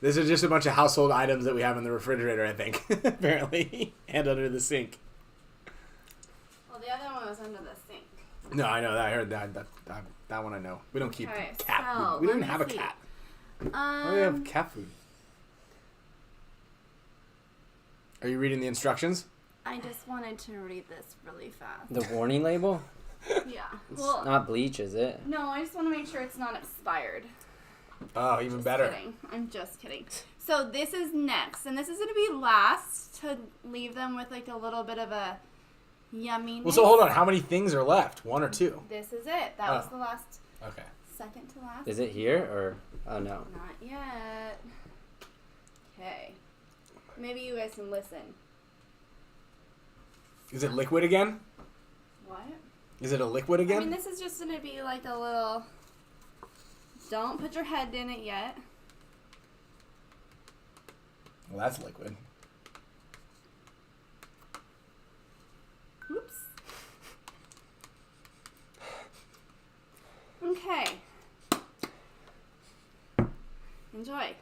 This is just a bunch of household items that we have in the refrigerator, I think, apparently, and under the sink. Well, the other one was under the sink. No, I know that. I heard that. That one I know. We don't keep Okay, cat so, food. We don't let even have a me see. cat. Why do we have cat food? Are you reading the instructions? I just wanted to read this really fast. The warning label? Yeah. It's Well, not bleach, is it? no, I just want to make sure it's not expired. Oh, even Just better. kidding. I'm just kidding. So this is next, and this is going to be last to leave them with like a little bit of a yumminess. Well, so hold on. How many things are left? One or two? This is it. That was Oh. the last, Okay. second to last. Is it here or? Oh no. Not yet. Okay. Maybe you guys can listen. Is it liquid again? What? Is it a liquid I again? mean, this is just going to be like a little... Don't put your head in it yet. Well, that's liquid. Oops. Okay. Enjoy.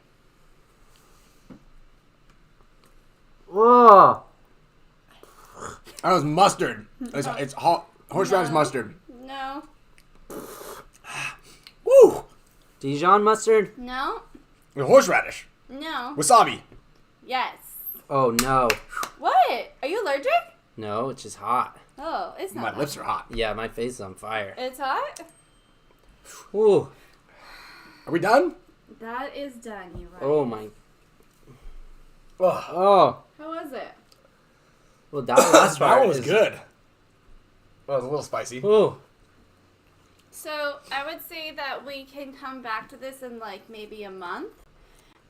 Whoa! That was mustard. It's horseradish No. mustard. No. Woo! Dijon mustard? No. Horseradish. No. Wasabi. Yes. Oh no. What? Are you allergic? No, it's just hot. Oh, it's not. My that lips are hot. Yeah, my face is on fire. It's hot? Ooh. Are we done? That is done, you right. Oh my. Ugh. Oh. How was it? Well, that last That part one was is good. Well, it was a little spicy. Ooh. So, I would say that we can come back to this in like maybe a month.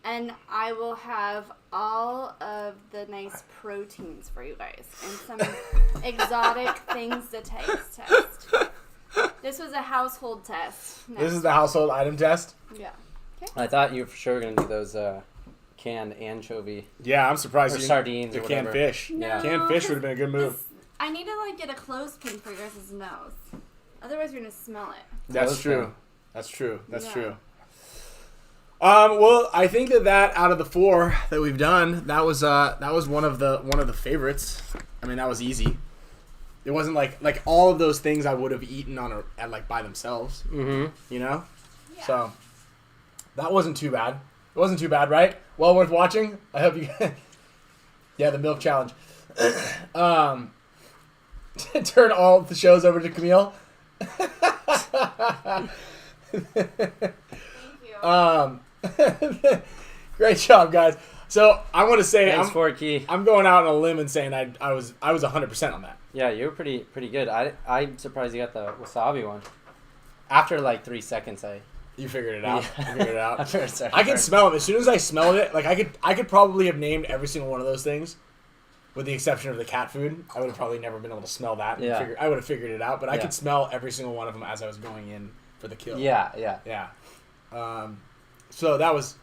And I will have all of the nice proteins for you guys. And some exotic things to taste test. This was a household test. This is the household item test. Yeah. I thought you were for sure gonna do those canned anchovy Yeah, I'm surprised or you didn't sardines do or canned whatever. fish. Yeah. Canned fish would have been a good move. I need to like get a clothespin for your guys' nose. Otherwise, you're gonna smell it. That's Close true. them. That's true. That's Yeah. true. Well, I think that out of the 4 that we've done, that was one of the favorites. I mean, that was easy. It wasn't like all of those things I would have eaten at like by themselves. Mm-hmm. You know. Yeah. So that wasn't too bad. It wasn't too bad, right? Well worth watching. I hope you. Yeah, the milk challenge. Turn all the shows over to Camille. Thank you. Great job, guys. So I want to say Thanks, Forky. I'm going out on a limb and saying I was 100% on that. Yeah, you were pretty good. I'm surprised you got the wasabi one. After like 3 seconds, You figured it out. Yeah. You figured it out. After a second. I can smell it. As soon as I smelled it, like I could probably have named every single one of those things, with the exception of the cat food. I would have probably never been able to smell that. Yeah. I would have figured it out, but I Yeah. could smell every single one of them as I was going in for the kill. Yeah. Yeah. So that was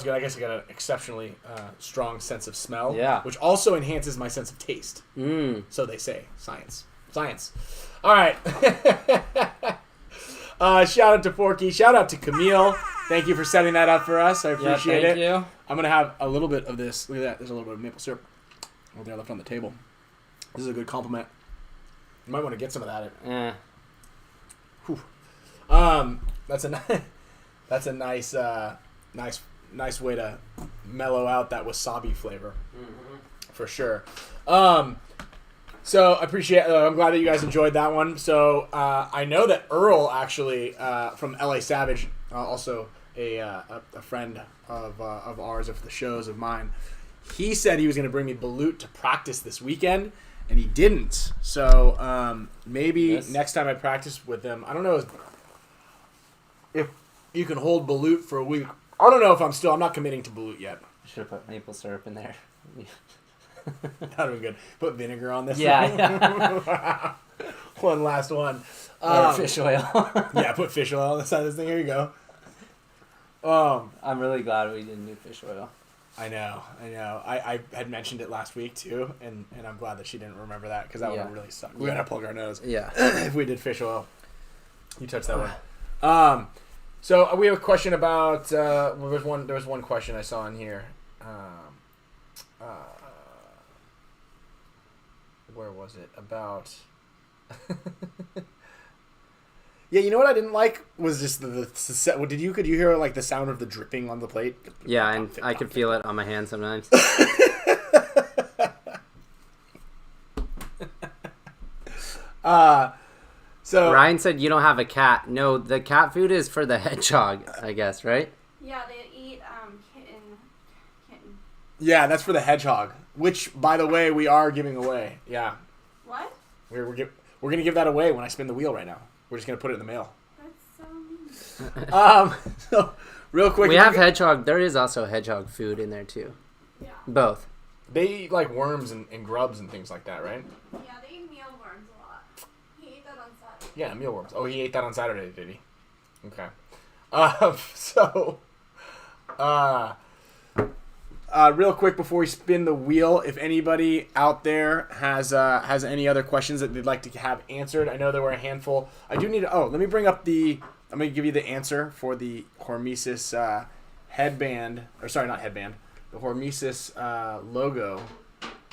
good. I guess I got an exceptionally strong sense of smell. Yeah. Which also enhances my sense of taste. Mm. So they say. Science. All right. Shout out to Forky. Shout out to Camille. Thank you for setting that up for us. I appreciate thank it. you. I'm going to have a little bit of this. Look at that. There's a little bit of maple syrup over there left on the table. This is a good compliment. You might want to get some of that. Yeah. Whew. That's a nice way to mellow out that wasabi flavor, for sure. So I appreciate. I'm glad that you guys enjoyed that one. So I know that Earl actually from LA Savage, also a friend of ours, of the shows of mine. He said he was going to bring me balut to practice this weekend, and he didn't. So maybe next time I practice with him, I don't know if you can hold balut for a week. I don't know if I'm not committing to balut yet. Should have put maple syrup in there. That would have been good. Put vinegar on this. Yeah. One last one. Or fish oil. Yeah, put fish oil on the side of this thing. Here you go. I'm really glad we didn't do fish oil. I know. I had mentioned it last week too, and I'm glad that she didn't remember that, because that would have really sucked. We're gonna plug our nose. Yeah. If we did fish oil. You touched that one. So we have a question about. There was one question I saw in here. Where was it? About. Yeah, you know what I didn't like was just the set. Could you hear like the sound of the dripping on the plate? Yeah, and I could feel it on my hand sometimes. So Ryan said you don't have a cat. No, the cat food is for the hedgehog, I guess, right? Yeah, they eat kitten. Yeah, that's for the hedgehog, which, by the way, we are giving away. Yeah, What? we're gonna give that away when I spin the wheel right now. We're just gonna put it in the mail. That's so mean. So real quick, We have hedgehog. There is also hedgehog food in there too. Yeah. Both. They eat like worms and grubs and things like that, right? Yeah, they eat mealworms a lot. He ate that on Saturday. Yeah, mealworms. Oh, he ate that on Saturday, did he? Okay. Real quick before we spin the wheel, if anybody out there has any other questions that they'd like to have answered, I know there were a handful. I do need to. Oh, let me bring up I'm going to give you the answer for the HORMESIS headband. Or sorry, not headband. The HORMESIS logo.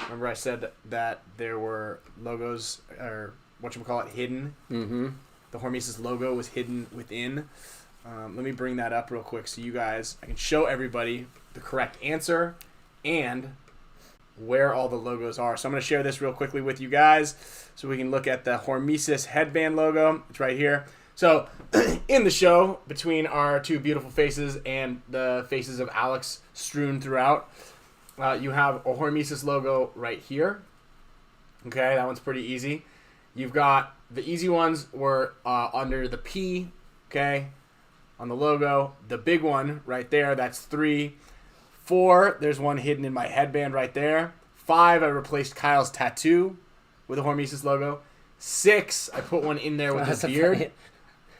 Remember I said that there were logos, or whatchamacallit, hidden? Mm-hmm. The HORMESIS logo was hidden within. Let me bring that up real quick so you guys, I can show everybody the correct answer and where all the logos are. So I'm going to share this real quickly with you guys so we can look at the HORMESIS headband logo. It's right here. So in the show, between our two beautiful faces and the faces of Alex strewn throughout, you have a HORMESIS logo right here. Okay, that one's pretty easy. You've got the easy ones were under the P, okay, on the logo. The big one right there, that's 3. 4, there's one hidden in my headband right there. 5, I replaced Kyle's tattoo with a HORMESIS logo. 6, I put one in there with his beard.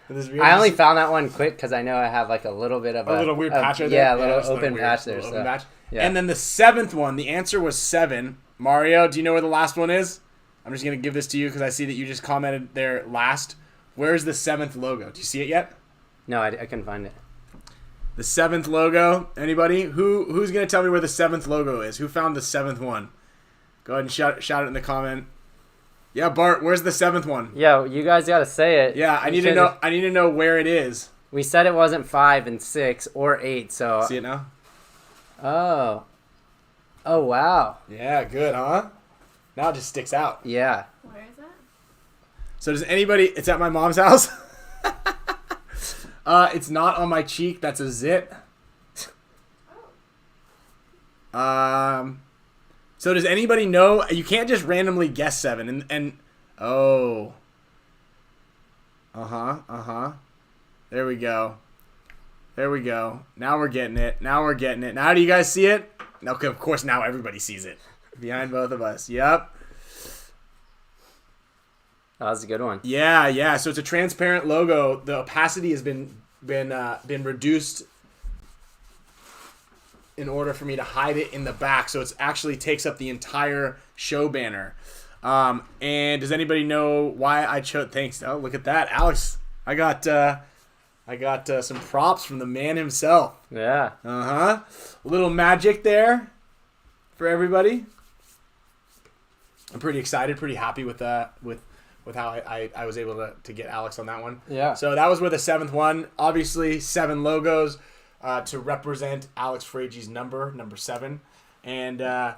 I only found that one quick because I know I have like a little bit of a little weird patch right there. Yeah, a little open patch there. Open patch. Yeah. And then the 7th one, the answer was 7. Mario, do you know where the last one is? I'm just going to give this to you because I see that you just commented there last. Where's the 7th logo? Do you see it yet? No, I couldn't find it. The 7th logo. Anybody? Who's going to tell me where the 7th logo is? Who found the 7th one? Go ahead and shout it in the comment. Yeah, Bart, where's the 7th one? Yeah, you guys got to say it. Yeah, I need to know where it is. We said it wasn't 5 and 6 or 8, so. See it now? Oh, wow. Yeah, good, huh? Now it just sticks out. Yeah. Where is it? So does anybody? It's at my mom's house. It's not on my cheek. That's a zit. So does anybody know? You can't just randomly guess 7 and oh. There we go. Now we're getting it. Now do you guys see it? Okay, of course now everybody sees it. Behind both of us. Yep. That was a good one. Yeah. So it's a transparent logo. The opacity has been reduced in order for me to hide it in the back, so it actually takes up the entire show banner. And does anybody know why I chose? Thanks. Oh, look at that, Alex. I got I got some props from the man himself. Yeah. A little magic there for everybody. I'm pretty excited, pretty happy with that, with how I was able to get Alex on that one. Yeah. So that was where the 7th one. Obviously, 7 logos to represent Alex Fraige's number 7. And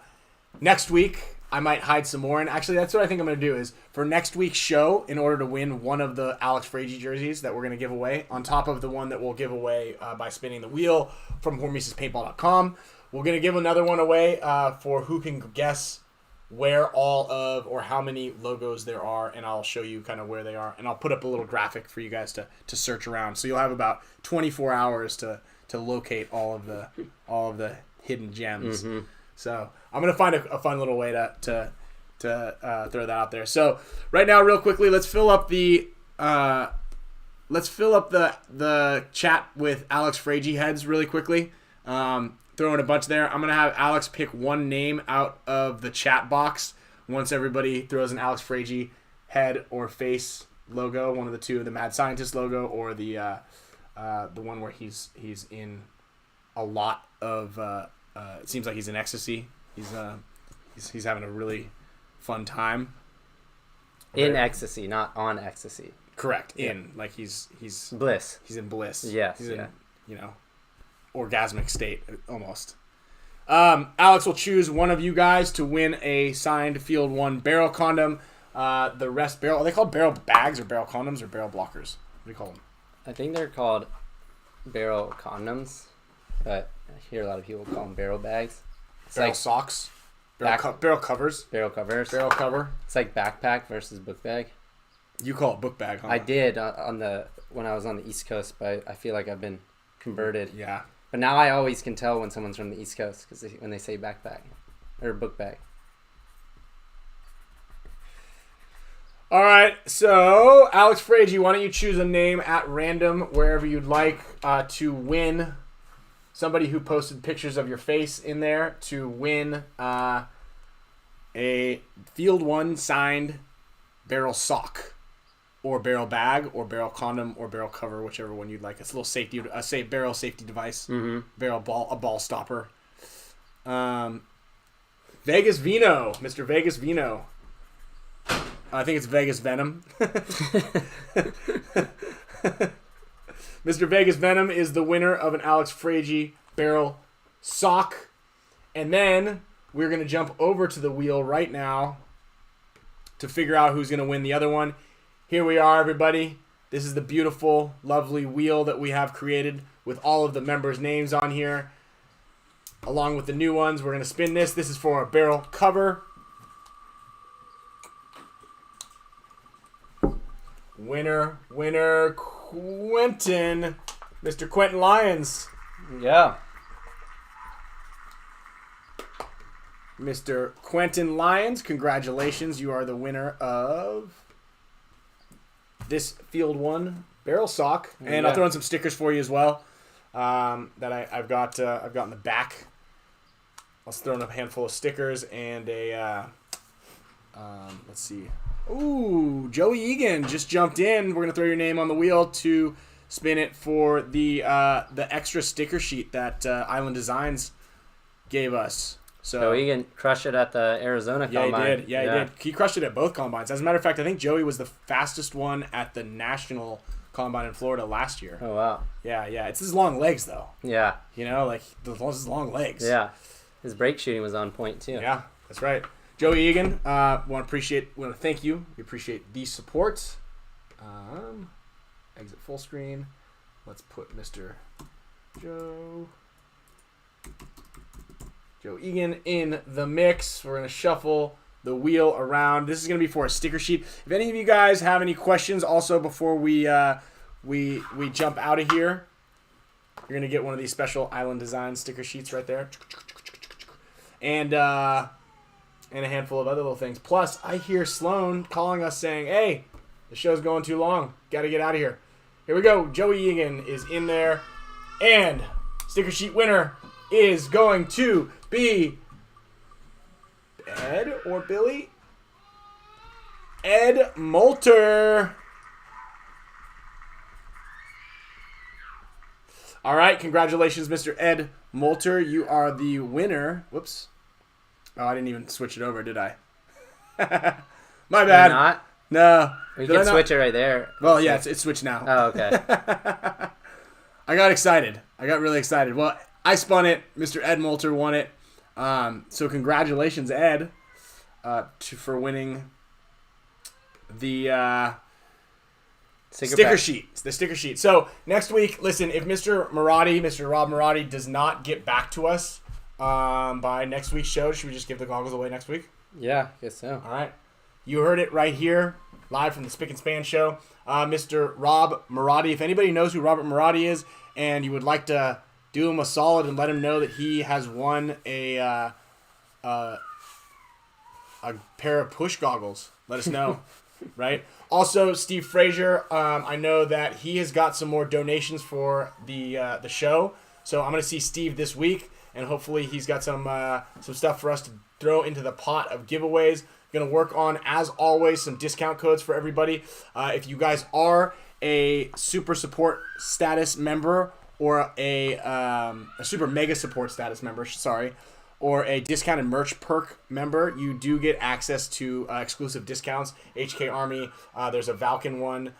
next week, I might hide some more. And actually, that's what I think I'm going to do is for next week's show, in order to win one of the Alex Fraige jerseys that we're going to give away, on top of the one that we'll give away by spinning the wheel from HORMESISpaintball.com, we're going to give another one away for who can guess where all of or how many logos there are, and I'll show you kind of where they are, and I'll put up a little graphic for you guys to search around. So you'll have about 24 hours to locate all of the hidden gems. Mm-hmm. So I'm gonna find a fun little way to throw that out there. So right now, real quickly, let's fill up the chat with Alex Fraige heads really quickly. Throwing a bunch there. I'm gonna have Alex pick one name out of the chat box once everybody throws an Alex Fraige head or face logo, one of the two, the Mad Scientist logo or the one where he's in a lot of. It seems like he's in ecstasy. He's having a really fun time. In ecstasy, not on ecstasy. Correct. Yeah. In like he's bliss. He's in bliss. Yes. He's in orgasmic state almost. Alex will choose one of you guys to win a signed Field 1 barrel condom. The rest barrel. Are they called barrel bags or barrel condoms or barrel blockers? What do you call them? I think they're called barrel condoms, but I hear a lot of people call them barrel bags. It's Barrel like socks. Barrel covers. barrel covers. Barrel cover. It's like backpack versus book bag. You call it book bag, huh? I did when I was on the East Coast, but I feel like I've been converted. Yeah. But now I always can tell when someone's from the East Coast because when they say backpack or book bag. All right, so Alex Fraige, why don't you choose a name at random wherever you'd like to win somebody who posted pictures of your face in there to win a Field 1 signed barrel sock or barrel bag or barrel condom or barrel cover, whichever one you'd like. It's a little barrel safety device, barrel ball, a ball stopper. Vegas Vino, Mr. Vegas Vino. I think it's Vegas Venom. Mr. Vegas Venom is the winner of an Alex Fraige barrel sock. And then we're going to jump over to the wheel right now to figure out who's going to win the other one. Here we are, everybody. This is the beautiful, lovely wheel that we have created with all of the members' names on here. Along with the new ones, we're going to spin this. This is for a barrel cover. Winner, Quentin. Mr. Quentin Lyons. Yeah. Mr. Quentin Lyons, congratulations. You are the winner of this Field 1 barrel sock. And Yeah. I'll throw in some stickers for you as well that I've got in the back. I'll throw in a handful of stickers and a, let's see. Ooh, Joey Egan just jumped in. We're going to throw your name on the wheel to spin it for the extra sticker sheet that Island Designs gave us. So Joey Egan crushed it at the Arizona Combine. he did. Yeah, he did. He crushed it at both combines. As a matter of fact, I think Joey was the fastest one at the National Combine in Florida last year. Oh, wow. Yeah. It's his long legs, though. Yeah. Like his long legs. Yeah. His brake shooting was on point, too. Yeah, that's right. Joey Egan, want to thank you. We appreciate the support. Exit full screen. Let's put Mr. Joe Egan in the mix. We're going to shuffle the wheel around. This is going to be for a sticker sheet. If any of you guys have any questions also before we jump out of here, you're going to get one of these special Island Design sticker sheets right there. And a handful of other little things. Plus, I hear Sloan calling us saying, hey, the show's going too long. Got to get out of here. Here we go. Joey Egan is in there. And sticker sheet winner is going to be Ed or Billy? Ed Moulter. All right, congratulations, Mr. Ed Moulter. You are the winner. Whoops. Oh, I didn't even switch it over, did I? My bad. Not? No. We Did can I not? switch it right there. Well, yeah, it's switched now. Oh, okay. I got excited. I got really excited. Well, I spun it. Mr. Ed Moulter won it. So congratulations, Ed, for winning the sticker sheet. The sticker sheet. So next week, listen, if Mr. Rob Marati, does not get back to us by next week's show, should we just give the goggles away next week? Yeah, I guess so. All right. You heard it right here, live from the Spick and Span Show. Mr. Rob Marati. If anybody knows who Robert Marati is and you would like to do him a solid and let him know that he has won a pair of push goggles, let us know. Right? Also, Steve Frazier, I know that he has got some more donations for the show. So I'm going to see Steve this week, and hopefully he's got some stuff for us to throw into the pot of giveaways. Going to work on, as always, some discount codes for everybody. If you guys are a super support status member or a super mega support status member, or a discounted merch perk member, you do get access to exclusive discounts. HK Army, there's a Valken one.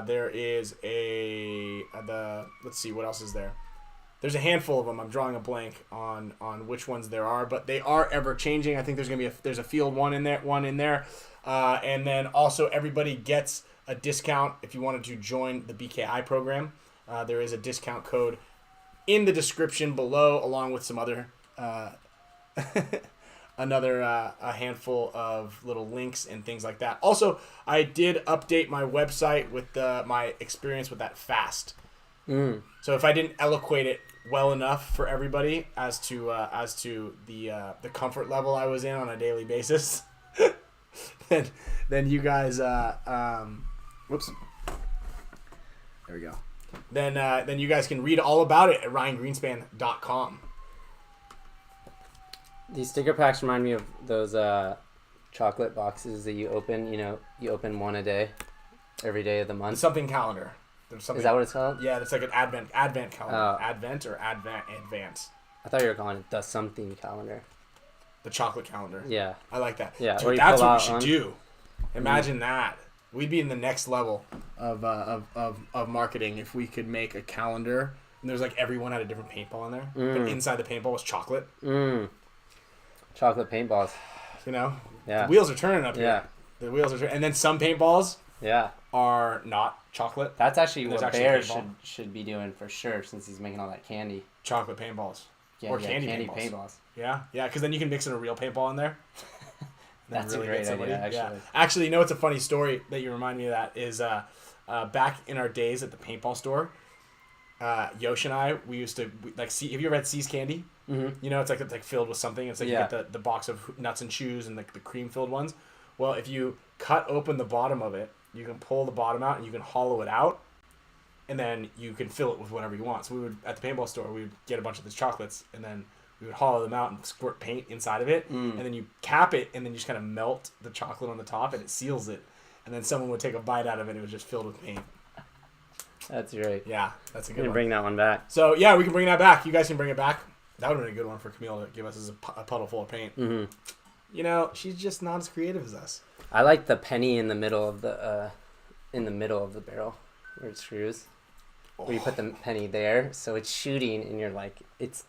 There is let's see, what else is there? There's a handful of them. I'm drawing a blank on which ones there are, but they are ever changing. I think there's gonna be there's a field one in there, and then also everybody gets a discount if you wanted to join the BKI program. There is a discount code in the description below, along with some other a handful of little links and things like that. Also, I did update my website with my experience with that fast. So if I didn't eloquate it well enough for everybody as to the comfort level I was in on a daily basis, then you guys whoops, there we go. Then you guys can read all about it at ryangreenspan.com. These sticker packs remind me of those chocolate boxes that you open. You open one a day, every day of the month. Something calendar. Is that what it's called? Yeah, it's like an advent calendar. Oh. Advent or advance. I thought you were calling it the something calendar. The chocolate calendar. Yeah. I like that. Yeah. Dude, that's what we should do. Imagine that. We'd be in the next level of marketing if we could make a calendar and there's like everyone had a different paintball in there. But inside the paintball was chocolate. Chocolate paintballs. The wheels are turning up here. The wheels are turning. And then some paintballs are not chocolate. That's actually There's what actually Bear paintball. should be doing for sure, since he's making all that candy. Chocolate paintballs. Yeah, or candy paintballs. Yeah, because then you can mix in a real paintball in there. That's really a great idea, actually. Yeah. Actually, what's a funny story that you remind me of that is back in our days at the paintball store, Yosh and I, we used to see. Have you ever had C's candy? Mm-hmm. It's like filled with something. It's like you get the box of nuts and chews and the cream filled ones. Well, if you cut open the bottom of it, you can pull the bottom out and you can hollow it out, and then you can fill it with whatever you want. So we would, at the paintball store, we would get a bunch of these chocolates, and then we would hollow them out and squirt paint inside of it, and then you cap it, and then you just kind of melt the chocolate on the top, and it seals it. And then someone would take a bite out of it, and it was just filled with paint. That's great. Yeah, that's a good We're one. bring that one back. So, yeah, we can bring that back. You guys can bring it back. That would have been a good one for Camille to give us as a puddle full of paint. Mm-hmm. She's just not as creative as us. I like the penny in the middle of the barrel where it screws. Where you put the penny there, so it's shooting, and you're like,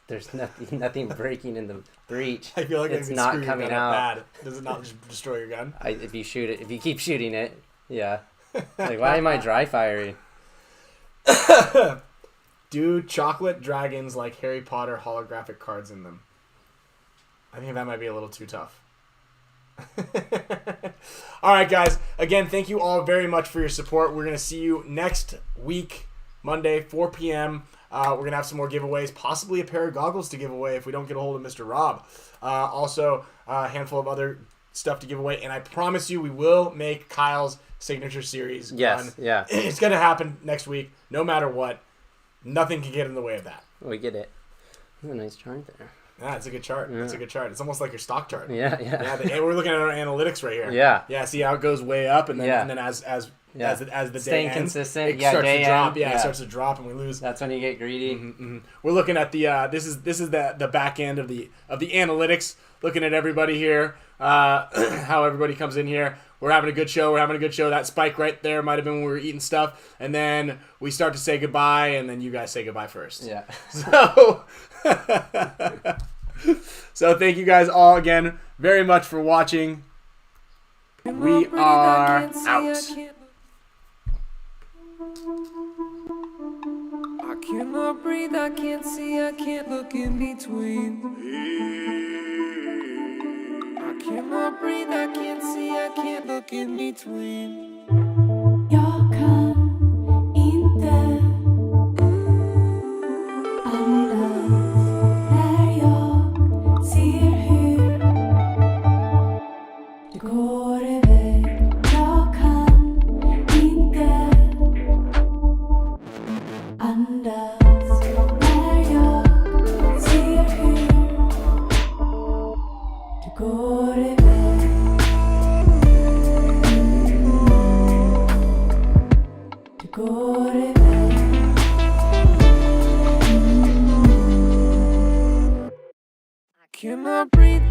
there's nothing breaking in the breech. I feel like it's not coming out. Bad. Does it not just destroy your gun? If you keep shooting it, yeah. Like, why am I dry firing? Dude, chocolate dragons like Harry Potter holographic cards in them. I think that might be a little too tough. All right, guys. Again, thank you all very much for your support. We're going to see you next week, Monday, 4 p.m. We're going to have some more giveaways, possibly a pair of goggles to give away if we don't get a hold of Mr. Rob. Also, a handful of other stuff to give away. And I promise you, we will make Kyle's signature series. Yes, yeah. It's going to happen next week, no matter what. Nothing can get in the way of that. We get it. That's a nice chart there. Yeah, it's a good chart. Yeah. It's a good chart. It's almost like your stock chart. Yeah. Yeah, we're looking at our analytics right here. Yeah. Yeah, see how it goes way up, and then as Yeah. as the Staying day ends. consistent. It Yeah, starts day to drop. end. Yeah, Yeah. it starts to drop, and we lose. That's when you get greedy. We're looking at the this is the back end of the analytics. Looking at everybody here, how everybody comes in here. We're having a good show. That spike right there might have been when we were eating stuff, and then we start to say goodbye, and then you guys say goodbye first. Yeah. So, so thank you guys all again very much for watching. We are out. I cannot breathe, I can't see, I can't look in between. I cannot breathe, I can't see, I can't look in between. Jag kan inte andas när jag ser hur du går iväg. Jag kan inte andas när jag ser hur du går iväg. Går iväg. I cannot breathe.